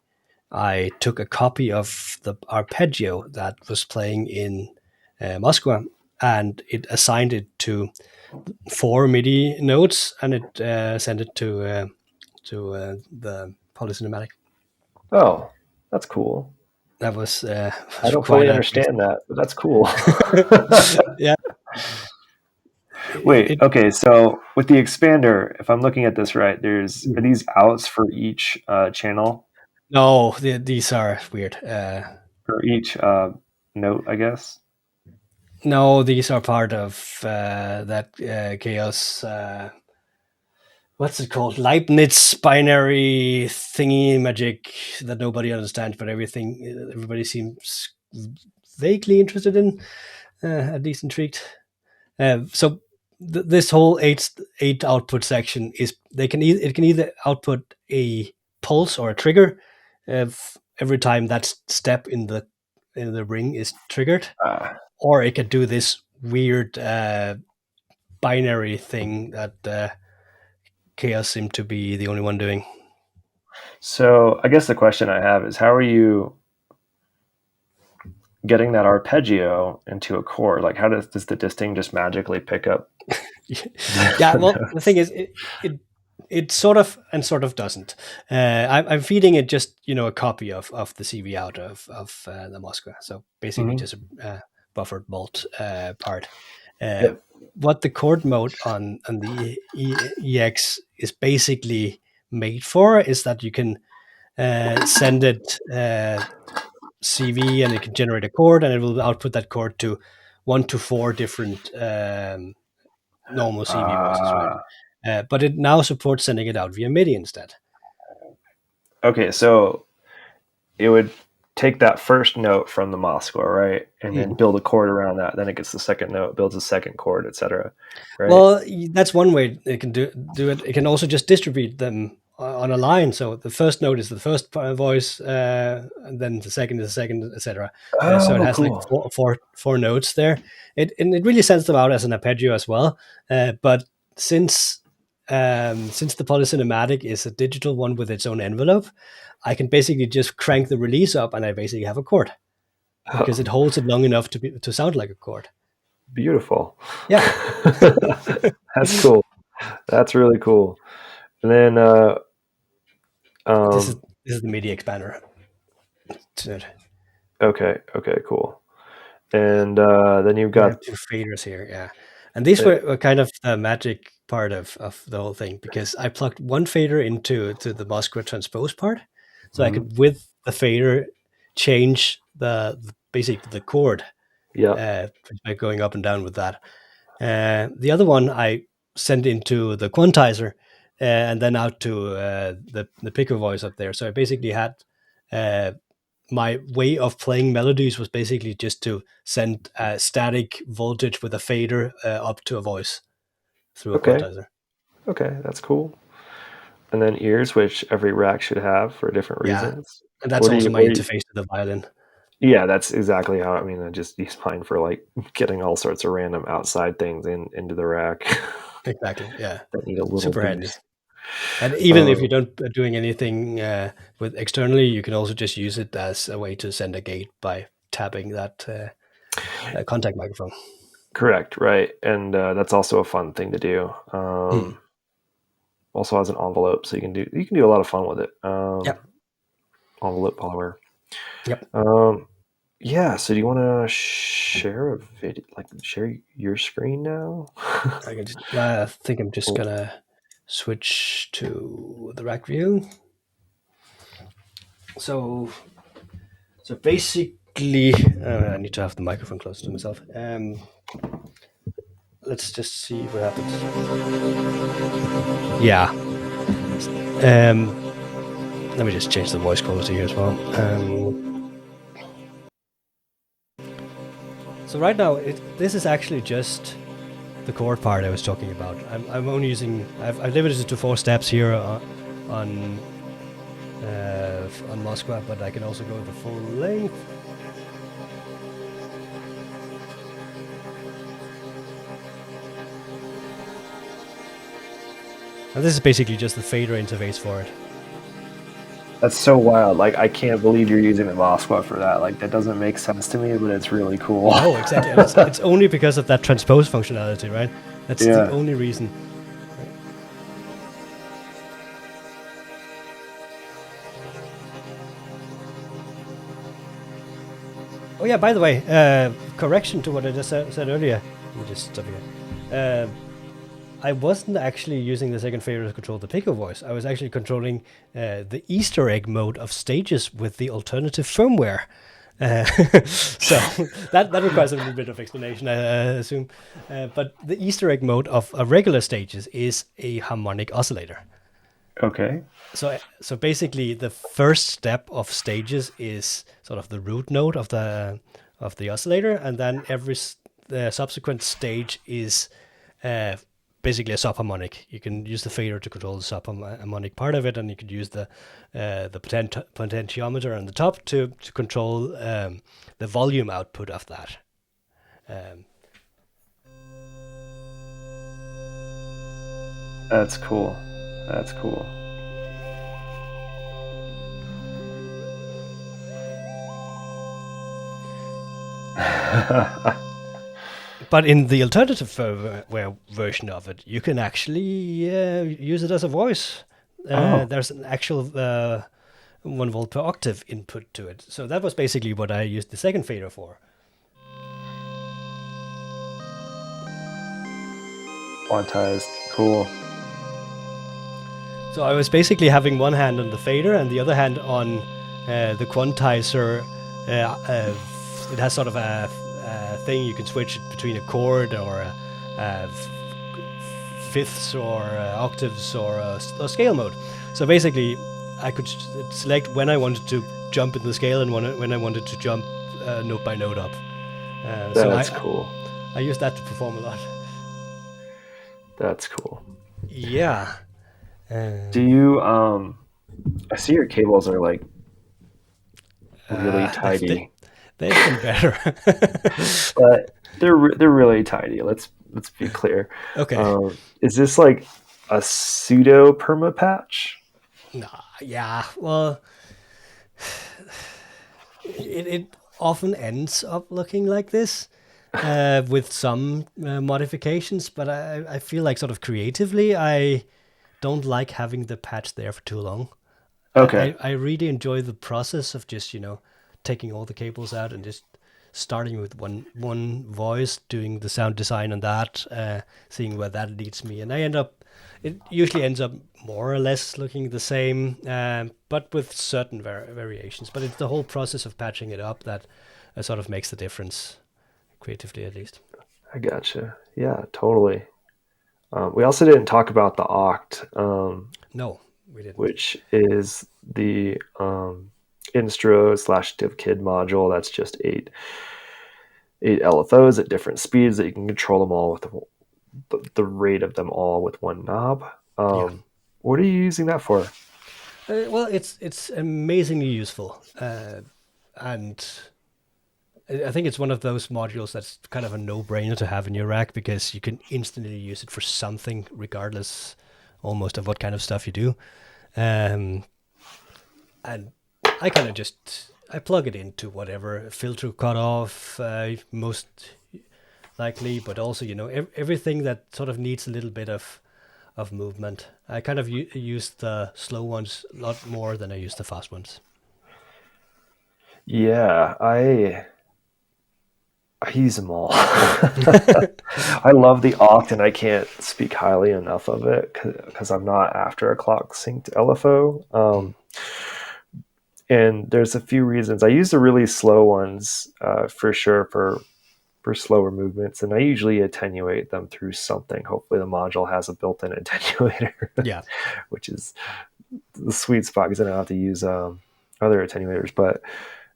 I took a copy of the arpeggio that was playing in Moscow, and it assigned it to 4 MIDI notes, and it sent it to the Polycinematic. Oh, that's cool. That was I was don't quite fully a understand that, but that's cool. yeah. Wait, It okay, so with the expander, if I'm looking at this right, there's are these outs for each channel no, these are weird. or each note, I guess. No, these are part of that chaos. What's it called? Leibniz binary thingy magic that nobody understands, but everybody seems vaguely interested in, at least intrigued. So this whole eight output section is it can either output a pulse or a trigger every time that step in the ring is triggered, Uh, or it could do this weird binary thing that Chaos seemed to be the only one doing. so I guess the question I have is how are you getting that arpeggio into a chord, like how does the disting just magically pick up Yeah, the well, the thing notes? is, it sort of and sort of doesn't. I'm feeding it just a copy of the CV out of the Moskva, so basically Hmm. just a buffered mult part. Uh, Yep. what the chord mode on the EX is basically made for is that you can send it CV and it can generate a chord and it will output that chord to 1 to 4 different normal CV voices, right? Uh, But it now supports sending it out via MIDI instead. okay, so it would take that first note from the Moskva, right, and then Mhm. build a chord around that. Then it gets the second note, builds a second chord, etc. Right? Well, that's one way it can do it. It can also just distribute them on a line. So the first note is the first voice, and then the second is the second, etc. So it Oh, has like cool. four notes there. It really sends them out as an arpeggio as well. But since since the polycinematic is a digital one with its own envelope, I can basically just crank the release up, and I basically have a chord because it Oh, holds it long enough to sound like a chord. beautiful. Yeah, That's cool. That's really cool. And then, this is um, this is the MIDI expander. To it. okay, okay, cool. And then you've I have got, two faders here, yeah. And these uh, were kind of the magic part of the whole thing because I plugged one fader into the Moskva transpose part, so I mhm, could with the fader change basically the chord yeah, by going up and down with that. The other one I sent into the quantizer and then out to the picker voice up there. So I basically had uh, my way of playing melodies was basically just to send a static voltage with a fader up to a voice through a okay, quantizer. okay, that's cool. And then ears, which every rack should have for different Yeah, reasons. and that's What do you, also my what do you, interface to the violin. yeah, that's exactly how, I mean, I just use mine for like getting all sorts of random outside things into the rack Exactly. Yeah, that need a little super handy. boost. And even if you Um, don't doing anything with externally, you can also just use it as a way to send a gate by tapping that contact microphone. correct, right. And that's also a fun thing to do. Mm. Also has an envelope, so you can do a lot of fun with it. Yep. Envelope polymer. Yep. Um, yeah. So do you want to share a video, like share your screen now? I think I'm just Oh, gonna switch to the rack view. So so basically, I need to have the microphone close to myself. Let's just see what happens. Yeah. Um, let me just change the voice quality here as well. So right now, this is actually just the chord part I was talking about. I'm only using. I've limited it to 4 steps here on Moskva, but I can also go the full length. And this is basically just the fader interface for it. that's so wild. Like I can't believe you're using the Moskva for that. Like that doesn't make sense to me, but it's really cool. No, exactly, and it's only because of that transpose functionality, right? That's the Yeah, only reason. Oh yeah, by the way, correction to what I just said earlier. Let me just stop here. I wasn't actually using the second fader to control the pico voice. I was actually controlling the Easter egg mode of stages with the alternative firmware. So that requires a little bit of explanation, I assume. But the Easter egg mode of a regular stages is a harmonic oscillator. okay. So basically, the first step of stages is sort of the root node of the oscillator, and then the subsequent stage is uh, basically a subharmonic. You can use the fader to control the subharmonic part of it, and you could use the potentiometer on the top to control the volume output of that. Um, That's cool. That's cool. But in the alternative version of it, you can actually use it as a voice. Oh, There's an actual 1 volt per octave input to it. So that was basically what I used the second fader for. quantized. Cool. So I was basically having one hand on the fader and the other hand on the quantizer. It has sort of a thing you can switch between a chord or a fifths or octaves or a scale mode. So basically, I could select when I wanted to jump in the scale and when I wanted to jump note by note up. So That's cool. I use that to perform a lot. That's cool. Yeah. Do you I see your cables are like really They've, tidy, they've been better. but they're really tidy. Let's be clear. Okay. Is this like a pseudo perma patch? Nah, yeah. Well, it often ends up looking like this with some modifications, but I feel like sort of creatively, I don't like having the patch there for too long. Okay. I really enjoy the process of just, taking all the cables out and just starting with one voice, doing the sound design on that, seeing where that leads me, and it usually ends up more or less looking the same, but with certain variations. But it's the whole process of patching it up that sort of makes the difference, creatively at least. I gotcha. Yeah, totally. We also didn't talk about the Oct, No, we didn't. which is the instro slash div kid module. That's just eight LFOs at different speeds that you can control them all with the rate of them all with one knob. Yeah. What are you using that for? Well, it's amazingly useful, and I think it's one of those modules that's kind of a no-brainer to have in your rack because you can instantly use it for something, regardless almost of what kind of stuff you do. Um, and I kind of just I plug it into whatever filter cutoff most likely, but also everything that sort of needs a little bit of movement. I kind of use the slow ones a lot more than I use the fast ones. Yeah, I use them all. I love the Oct, and I can't speak highly enough of it because I'm not after a clock synced LFO. Mm. And there's a few reasons. I use the really slow ones for sure for slower movements, and I usually attenuate them through something. Hopefully, the module has a built-in attenuator, Yeah. which is the sweet spot because I don't have to use other attenuators. But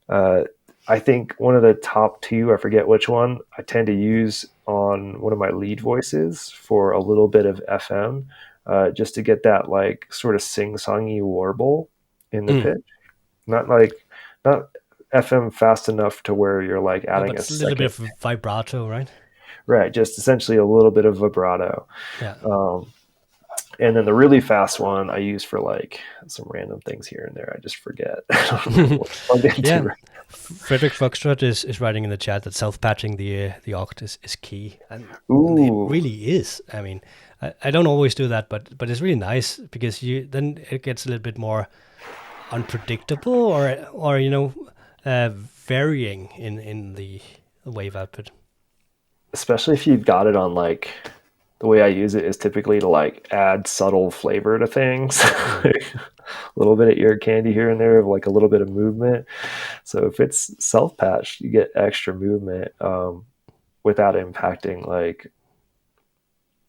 uh, I think one of the top two, I forget which one, I tend to use on one of my lead voices for a little bit of FM, just to get that like sort of sing-songy warble in the Mm. pitch. Not like not FM fast enough to where you're like No, adding but a it's a little bit second, of vibrato, right? right? Just essentially a little bit of vibrato. Yeah. Um, and then the really fast one I use for like some random things here and there. I just forget. I don't know what I'm Yeah. into. Frederick Foxtrot is writing in the chat that self-patching the Oct is key, and it Ooh, really is. I mean, I don't always do that, but it's really nice because then it gets a little bit more unpredictable or varying in the wave output. especially if you've got it on like the way I use it is typically to like add subtle flavor to things. Mm. A little bit of ear candy here and there of like a little bit of movement. So if it's self patched, you get extra movement without impacting like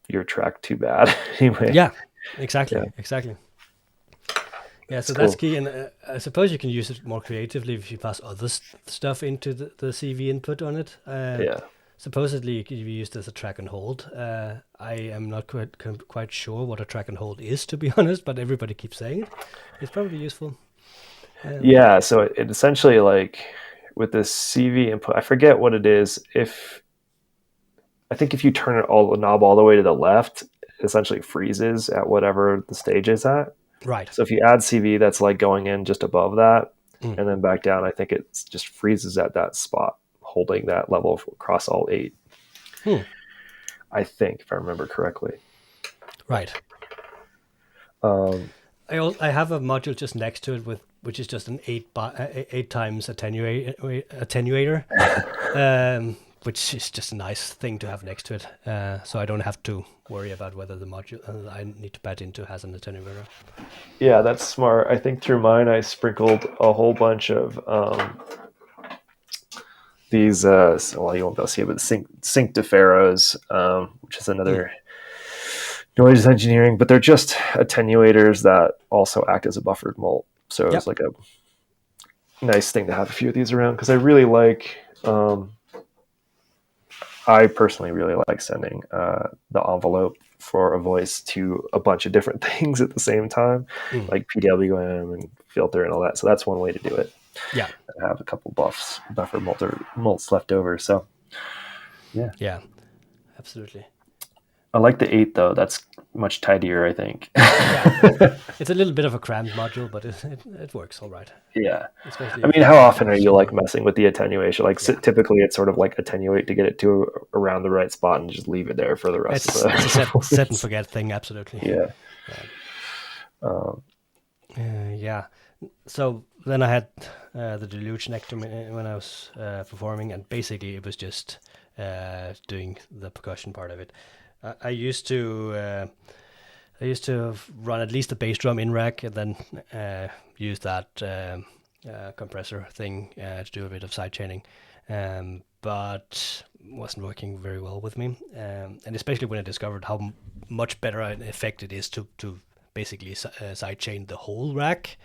your track too bad. Anyway, Yeah, exactly, yeah, exactly. Yeah, it's so that's cool. key, and I suppose you can use it more creatively if you pass other stuff into the CV input on it. Yeah, Supposedly, it can be used as a track and hold. I am not quite sure what a track and hold is, to be honest, but everybody keeps saying it. It's probably useful. yeah. So it essentially like with this CV input, I forget what it is. If I think if you turn it all the knob all the way to the left, it essentially freezes at whatever the stage is at. Right. So if you add CV that's like going in just above that Mm. and then back down, I think it just freezes at that spot holding that level across all 8. Hmm. I think, if I remember correctly. Right. Um, I have a module just next to it with which is just an 8 times attenuator, which is just a nice thing to have next to it. So I don't have to worry about whether the module I need to patch into has an attenuator. yeah, that's smart. I think through mine, I sprinkled a whole bunch of these. Well, you won't be able to see it, but sync deferros, which is another noise engineering, but they're just attenuators that also act as a buffered mult. So it's Yep. like a nice thing to have a few of these around because I really like. I personally really like sending the envelope for a voice to a bunch of different things at the same time, like PWM and filter and all that. So that's one way to do it. Yeah. I have a couple buffer mults left over. So yeah, Yeah. Absolutely. I like the 8 though. That's much tidier, I think. Yeah. It's a little bit of a crammed module, but it works all right. Yeah. Especially I if mean, you how want to often are use you like smaller. messing with the attenuation? Like Yeah. typically it's sort of like attenuate to get it to around the right spot and just leave it there for the rest of It's a set and the forget thing. Absolutely. yeah. Yeah. Um, Yeah. So then I had the deluge next to me when I was performing, and basically it was just doing the percussion part of it. I used to run at least a bass drum in rack, and then use that compressor thing to do a bit of side chaining, but wasn't working very well with me. And especially when I discovered how much better an effect it is to basically side chain the whole rack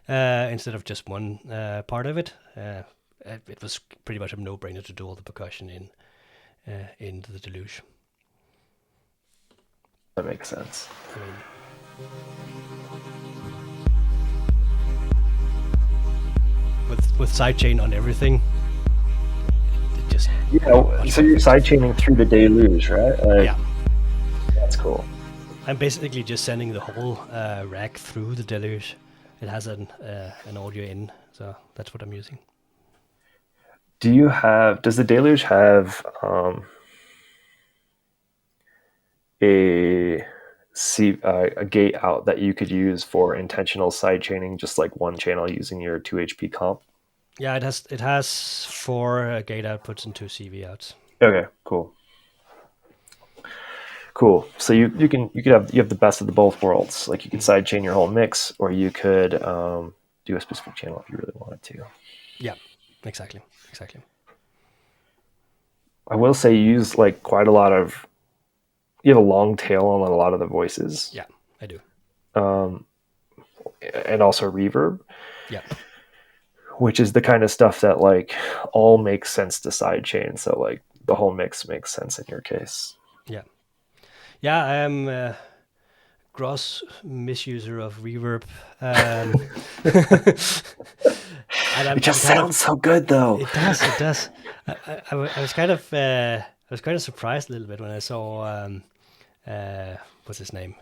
instead of just one part of it. It was pretty much a no-brainer to do all the percussion in the deluge. that makes sense. I mean, with sidechain on everything, it just Yeah. So you're sidechaining through the deluge, right? Like, yeah. that's cool. I'm basically just sending the whole rack through the deluge. It has an audio in, so that's what I'm using. Does the deluge have a a gate out that you could use for intentional side chaining, just like one channel using your 2 HP comp? Yeah, it has 4 gate outputs and 2 CV outs. Okay, cool. Cool. So you have the best of the both worlds. Like you could sidechain your whole mix, or you could do a specific channel if you really wanted to. Yeah, exactly. I will say you use like quite a lot of. You have a long tail on a lot of the voices. Yeah, I do. And also reverb. Yeah. Which is the kind of stuff that like all makes sense to sidechain. So like the whole mix makes sense in your case. Yeah. Yeah, I am a gross misuser of reverb. And It just sounds so good though. It does. I was kind of surprised a little bit when I saw what's his name?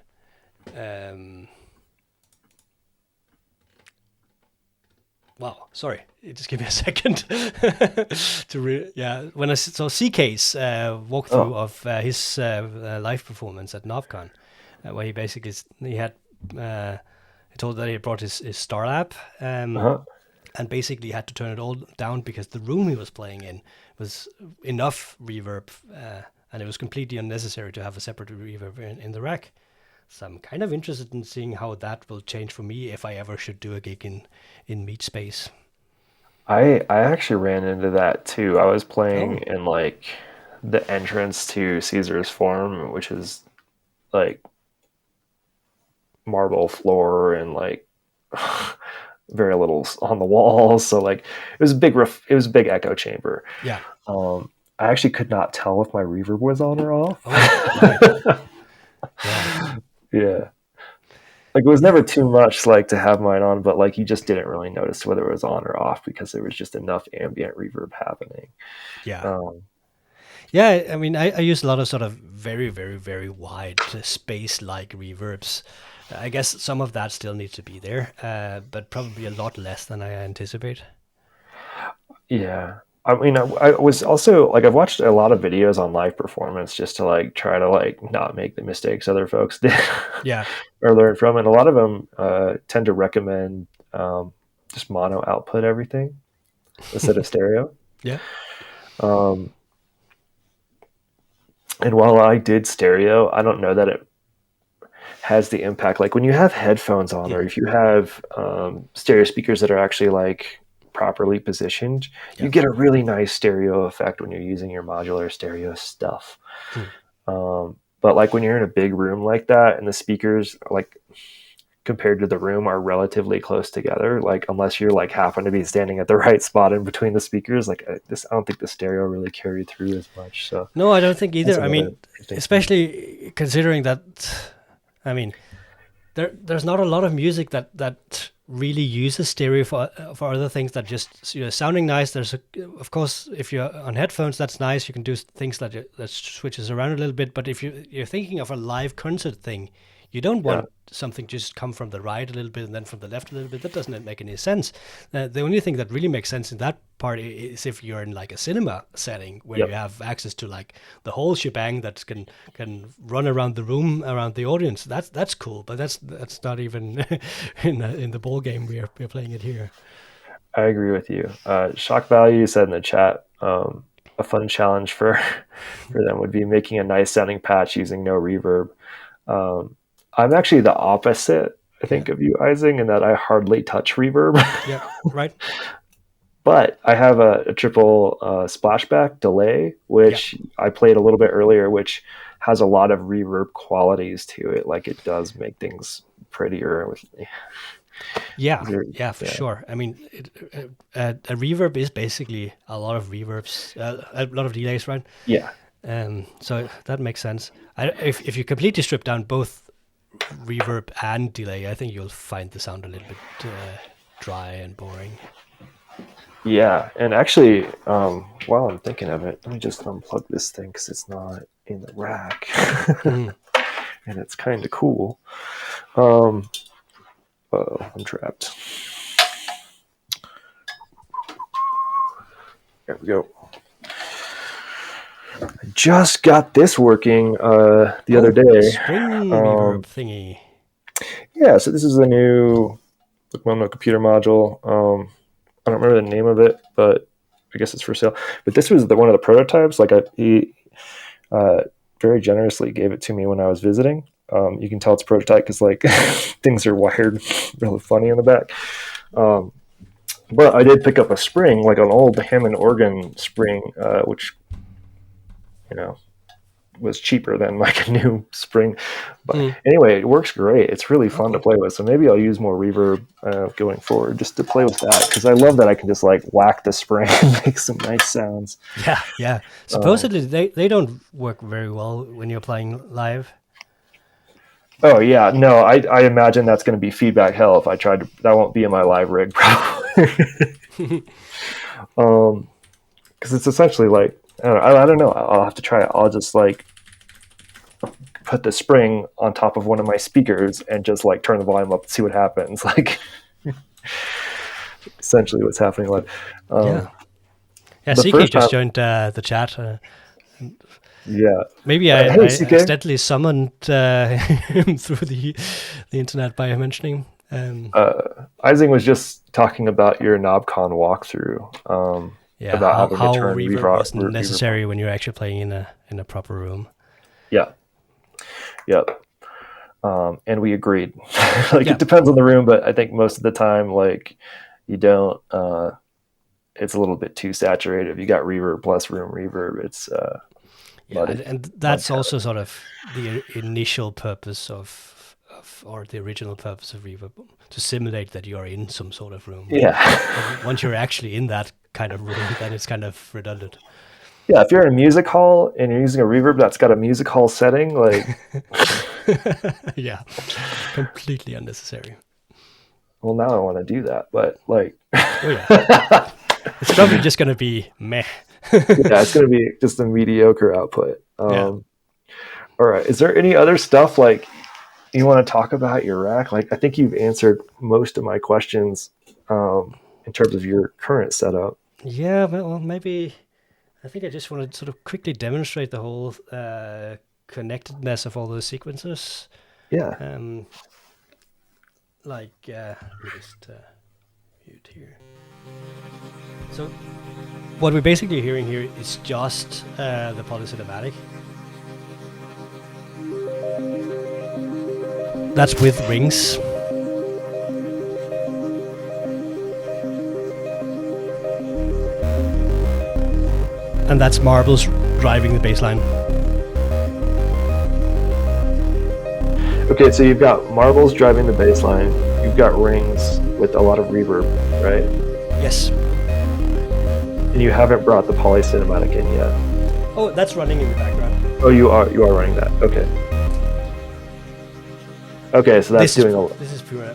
Wow, sorry. Just give me a second when I saw CK's walkthrough of his live performance at NovCon, where he basically he told that he brought his Starlab. And basically had to turn it all down because the room he was playing in was enough reverb, and it was completely unnecessary to have a separate reverb in the rack. So I'm kind of interested in seeing how that will change for me if I ever should do a gig in Meat Space. I actually ran into that too. I was playing in like the entrance to Caesar's Forum, which is like marble floor and like very little on the walls. So like it was a big echo chamber. Yeah. I actually could not tell if my reverb was on or off. Right. Yeah. Yeah. Like it was never too much like to have mine on, but like you just didn't really notice whether it was on or off because there was just enough ambient reverb happening. Yeah. Yeah, I mean, I use a lot of sort of very, very, very wide space-like reverbs. I guess some of that still needs to be there, but probably a lot less than I anticipate. Yeah. I mean, I was also like, I've watched a lot of videos on live performance just to like try to like not make the mistakes other folks did Yeah. or learn from. And a lot of them tend to recommend just mono output everything instead of stereo. Yeah. Um, and while I did stereo, I don't know that it has the impact. Like when you have headphones on, or Mm. if you have stereo speakers that are actually like properly positioned, you Yeah. get a really nice stereo effect when you're using your modular stereo stuff. Mm. But like when you're in a big room like that, and the speakers like compared to the room are relatively close together, like unless you're like happen to be standing at the right spot in between the speakers, like this, I don't think the stereo really carried through as much. So No, I don't think that's either. I another mean, interesting thing. especially considering that, I mean, there's not a lot of music that really uses stereo for other things that just sounding nice. There's of course, if you're on headphones, that's nice. You can do things that switches around a little bit. But if you're thinking of a live concert thing, you don't Yeah. want something just come from the right a little bit and then from the left a little bit. That doesn't make any sense. The only thing that really makes sense in that part is if you're in like a cinema setting where you Yep. have access to like the whole shebang that can run around the room around the audience. That's cool, but that's not even in the ball game we're playing it here. I agree with you. Shock Value said in the chat, a fun challenge for for them would be making a nice sounding patch using no reverb. Um, I'm actually the opposite, I Yeah, think, of you, Ising, in that I hardly touch reverb. yeah, right. But I have a triple splashback delay, Yeah, which I played a little bit earlier, which has a lot of reverb qualities to it. Like it does make things prettier. With, yeah, yeah, for yeah, sure. I mean, a reverb is basically a lot of reverbs, a lot of delays, right? yeah, So that makes sense. If you completely strip down both reverb and delay, I think you'll find the sound a little bit dry and boring. yeah. And actually, while I'm thinking of it, let me just unplug this thing because it's not in the rack, Mhm. and it's kind of cool. Um, oh, I'm trapped. There we go. Just got this working the other Oh, a day. spring reverb Um, thingy. yeah, so this is a new well, computer module. I don't remember the name of it, but I guess it's for sale. But this was one of the prototypes. Like he uh, very generously gave it to me when I was visiting. You can tell it's a prototype because like things are wired really funny in the back. Um, but I did pick up a spring, like an old Hammond organ spring, which you know was cheaper than like a new spring. But Mm. anyway, it works great. It's really Oh, fun to cool. play with. So maybe I'll use more reverb going forward just to play with that because I love that I can just like whack the spring and make some nice sounds. Yeah, yeah. Um, Supposedly they don't work very well when you're playing live. oh yeah, no, I imagine that's going to be feedback hell if I tried to. That won't be in my live rig probably. Because it's essentially like I don't know. I'll have to try it. I'll just like put the spring on top of one of my speakers and just like turn the volume up and see what happens. Like essentially what's happening live. Yeah, Um, yeah. the CK first time, just joined the chat. yeah. Maybe Hey, I CK. accidentally summoned him through the internet by mentioning. Ising was just talking about your KnobCon walkthrough, Yeah, about having to how turn reverb wasn't reverb on. necessary when you're actually playing in a proper room. Yeah, yeah. And we agreed. Like it Yeah, depends on the room, but I think most of the time, like you don't. It's a little bit too saturated. If you got reverb plus room reverb, it's yeah, muddy, and mud that's also sort of the initial purpose of or the original purpose of reverb, to simulate that you're in some sort of room. Yeah, But once you're actually in that kind of room, then it's kind of redundant. yeah. If you're in a music hall and you're using a reverb that's got a music hall setting, like, Yeah, completely unnecessary. well, now I want to do that, but like, Oh yeah, it's probably just gonna be meh. yeah, it's going to be just a mediocre output. Yeah. All right. Is there any other stuff like you want to talk about your rack? Like, I think you've answered most of my questions in terms of your current setup. Yeah, well, maybe I think I just want to sort of quickly demonstrate the whole connectedness of all those sequences. Yeah. Um, let me just mute here. So what we're basically hearing here is just the polycinematic. That's with rings. And that's marbles driving the bass line. Okay, so you've got marbles driving the bass line. You've got rings with a lot of reverb, right? Yes. And you haven't brought the polycinematic in yet. Oh, that's running in the background. Oh, you are running that. Okay. Okay, so that's doing a. This is pure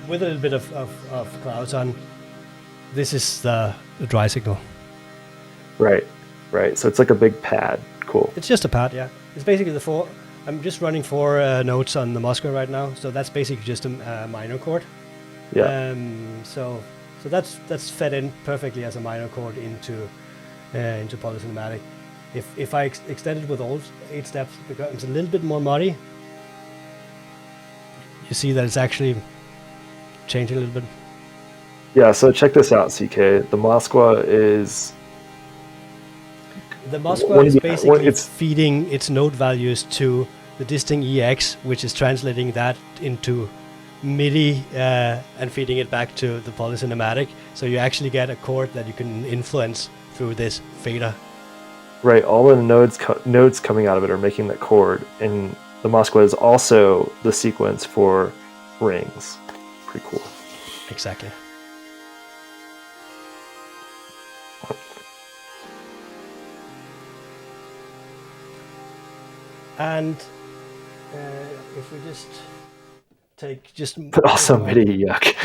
with a little bit of clouds on. This is the dry signal. Right, right. So it's like a big pad. Cool. It's just a pad, yeah. It's basically the four. I'm just running four notes on the Moscow right now, so that's basically just a minor chord. Yeah. So that's fed in perfectly as a minor chord into polycinematic. If I extend it with all 8 steps, it becomes a little bit more muddy. You see that it's actually changing a little bit. Yeah, so check this out, CK. The Moskwa is. The Moskwa is basically feeding its note values to the Disting EX, which is translating that into MIDI and feeding it back to the polycinematic. So you actually get a chord that you can influence through this fader. Right, all the nodes coming out of it are making that chord, and the Moskwa is also the sequence for rings. Pretty cool. Exactly. And if we just take but also MIDI yuck.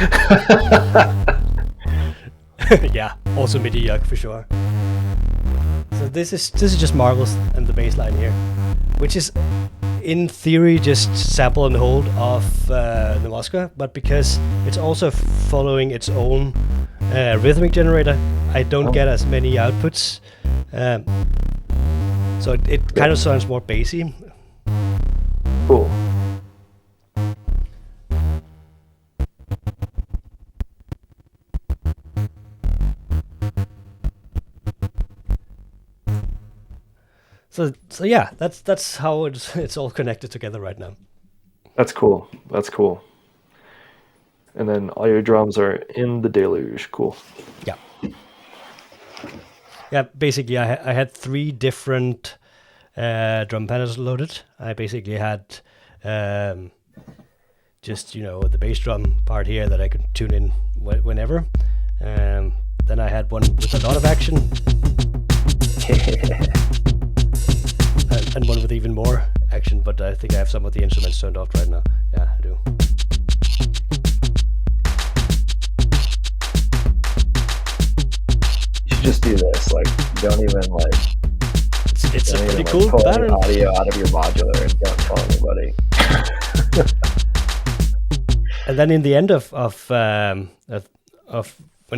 Yeah, also MIDI yuck for sure. So this is just marbles and the bass line here, which is in theory just sample and hold of the Moscow, but because it's also following its own rhythmic generator, I don't get as many outputs. So it kind of sounds more bassy. Cool. So yeah, that's how it's all connected together right now. That's cool. That's cool. And then all your drums are in the deluge. Cool. Yeah. Yeah, basically I had 3 different drum panels loaded. I basically had just the bass drum part here that I could tune in whenever. Then I had one with a lot of action. And one with even more action, but I think I have some of the instruments turned off right now. Yeah, I do. You should just do this. Like, don't even like. It's a pretty cool pattern. Pull audio out of your modular and don't tell anybody. And then in the end of when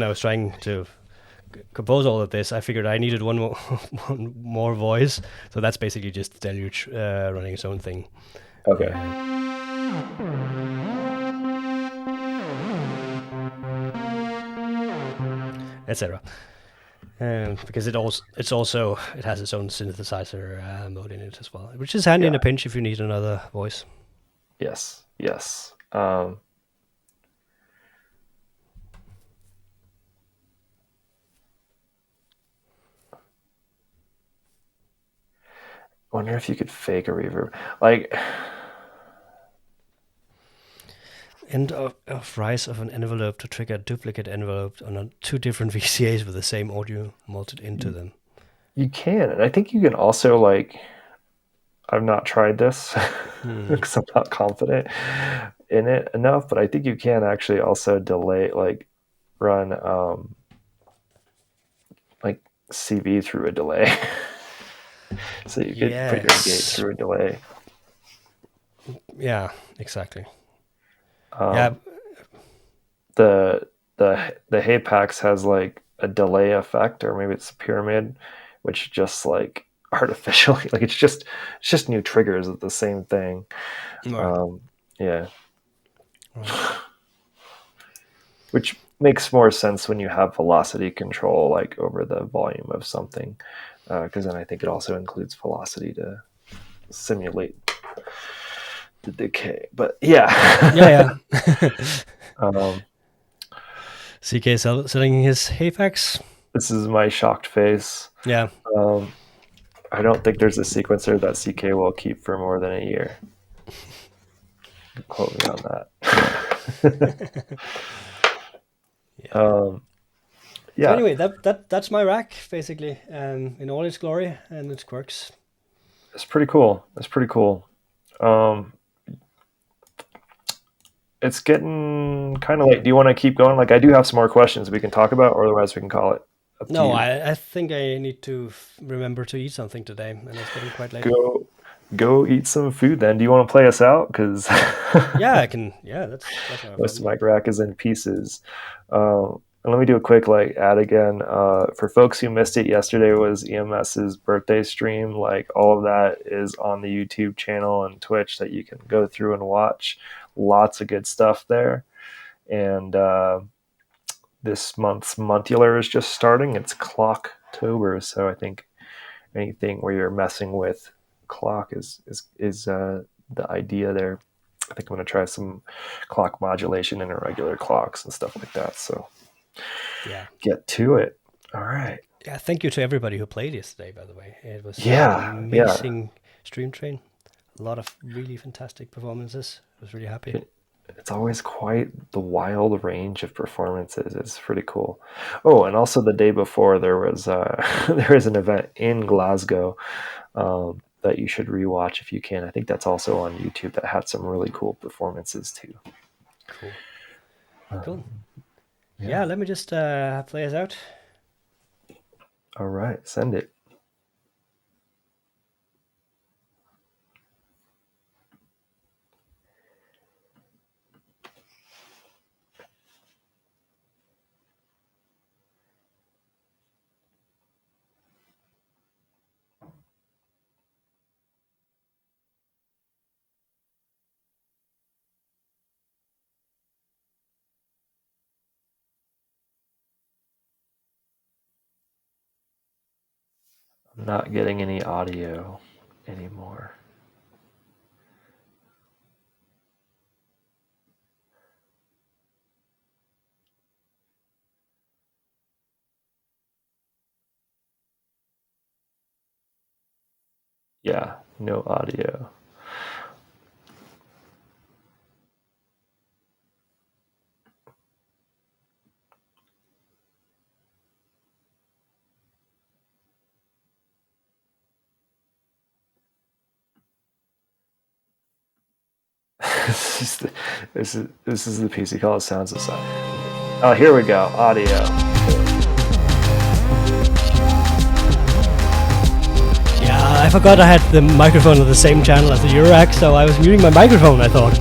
I was trying to compose all of this, I figured I needed one more voice. So that's basically just Deluge running its own thing. Okay. Etc. Because it has its own synthesizer mode in it as well, which is handy in a pinch if you need another voice. Yes. Yes. Wonder if you could fake a reverb. Like, end of rise of an envelope to trigger a duplicate envelope on 2 different VCAs with the same audio mounted into them. You can, and I think you can also like. I've not tried this because I'm not confident in it enough, but I think you can actually also delay, like, run like CV through a delay. So you could put your gate through a delay. Yeah, exactly. The Hapax has like a delay effect, or maybe it's a pyramid, which just like artificially, like it's just new triggers of the same thing. Right. Yeah, Right. which makes more sense when you have velocity control, like over the volume of something, because then I think it also includes velocity to simulate the decay. But yeah, Yeah, yeah. um, CK selling his Hafax. this is my shocked face. Yeah. I don't think there's a sequencer that CK will keep for more than a year. Quote me on that. Yeah. So Yeah, anyway, that's my rack basically, in all its glory and its quirks. it's pretty cool. It's pretty cool. Um, it's getting kind of late. Do you want to keep going? Like, I do have some more questions we can talk about, or otherwise we can call it. Up to No, you. I think I need to remember to eat something today, and it's getting quite late. Go eat some food then. Do you want to play us out? Because Yeah, I can. Yeah, that's not a most of problem. my rack is in pieces. And let me do a quick like ad again. For folks who missed it, yesterday was EMS's birthday stream. Like all of that is on the YouTube channel and Twitch that you can go through and watch. Lots of good stuff there. And this month's Modular is just starting. It's Clocktober, so I think anything where you're messing with clock is the idea there. I think I'm going to try some clock modulation in irregular clocks and stuff like that. So Yeah. get to it. All right. Yeah. Thank you to everybody who played yesterday. By the way, it was Yeah. an amazing stream train. A lot of really fantastic performances. I was really happy. It's always quite the wild range of performances. It's pretty cool. Oh, and also the day before there was there is an event in Glasgow that you should rewatch if you can. I think that's also on YouTube. That had some really cool performances too. Cool. Cool. Yeah. Let me just play us out. All right, send it. I'm not getting any audio anymore. Yeah, no audio. This is the PC call. It sounds the same. Oh, here we go. Audio. Yeah, I forgot I had the microphone on the same channel as the Eurorack, so I was muting my microphone, I thought.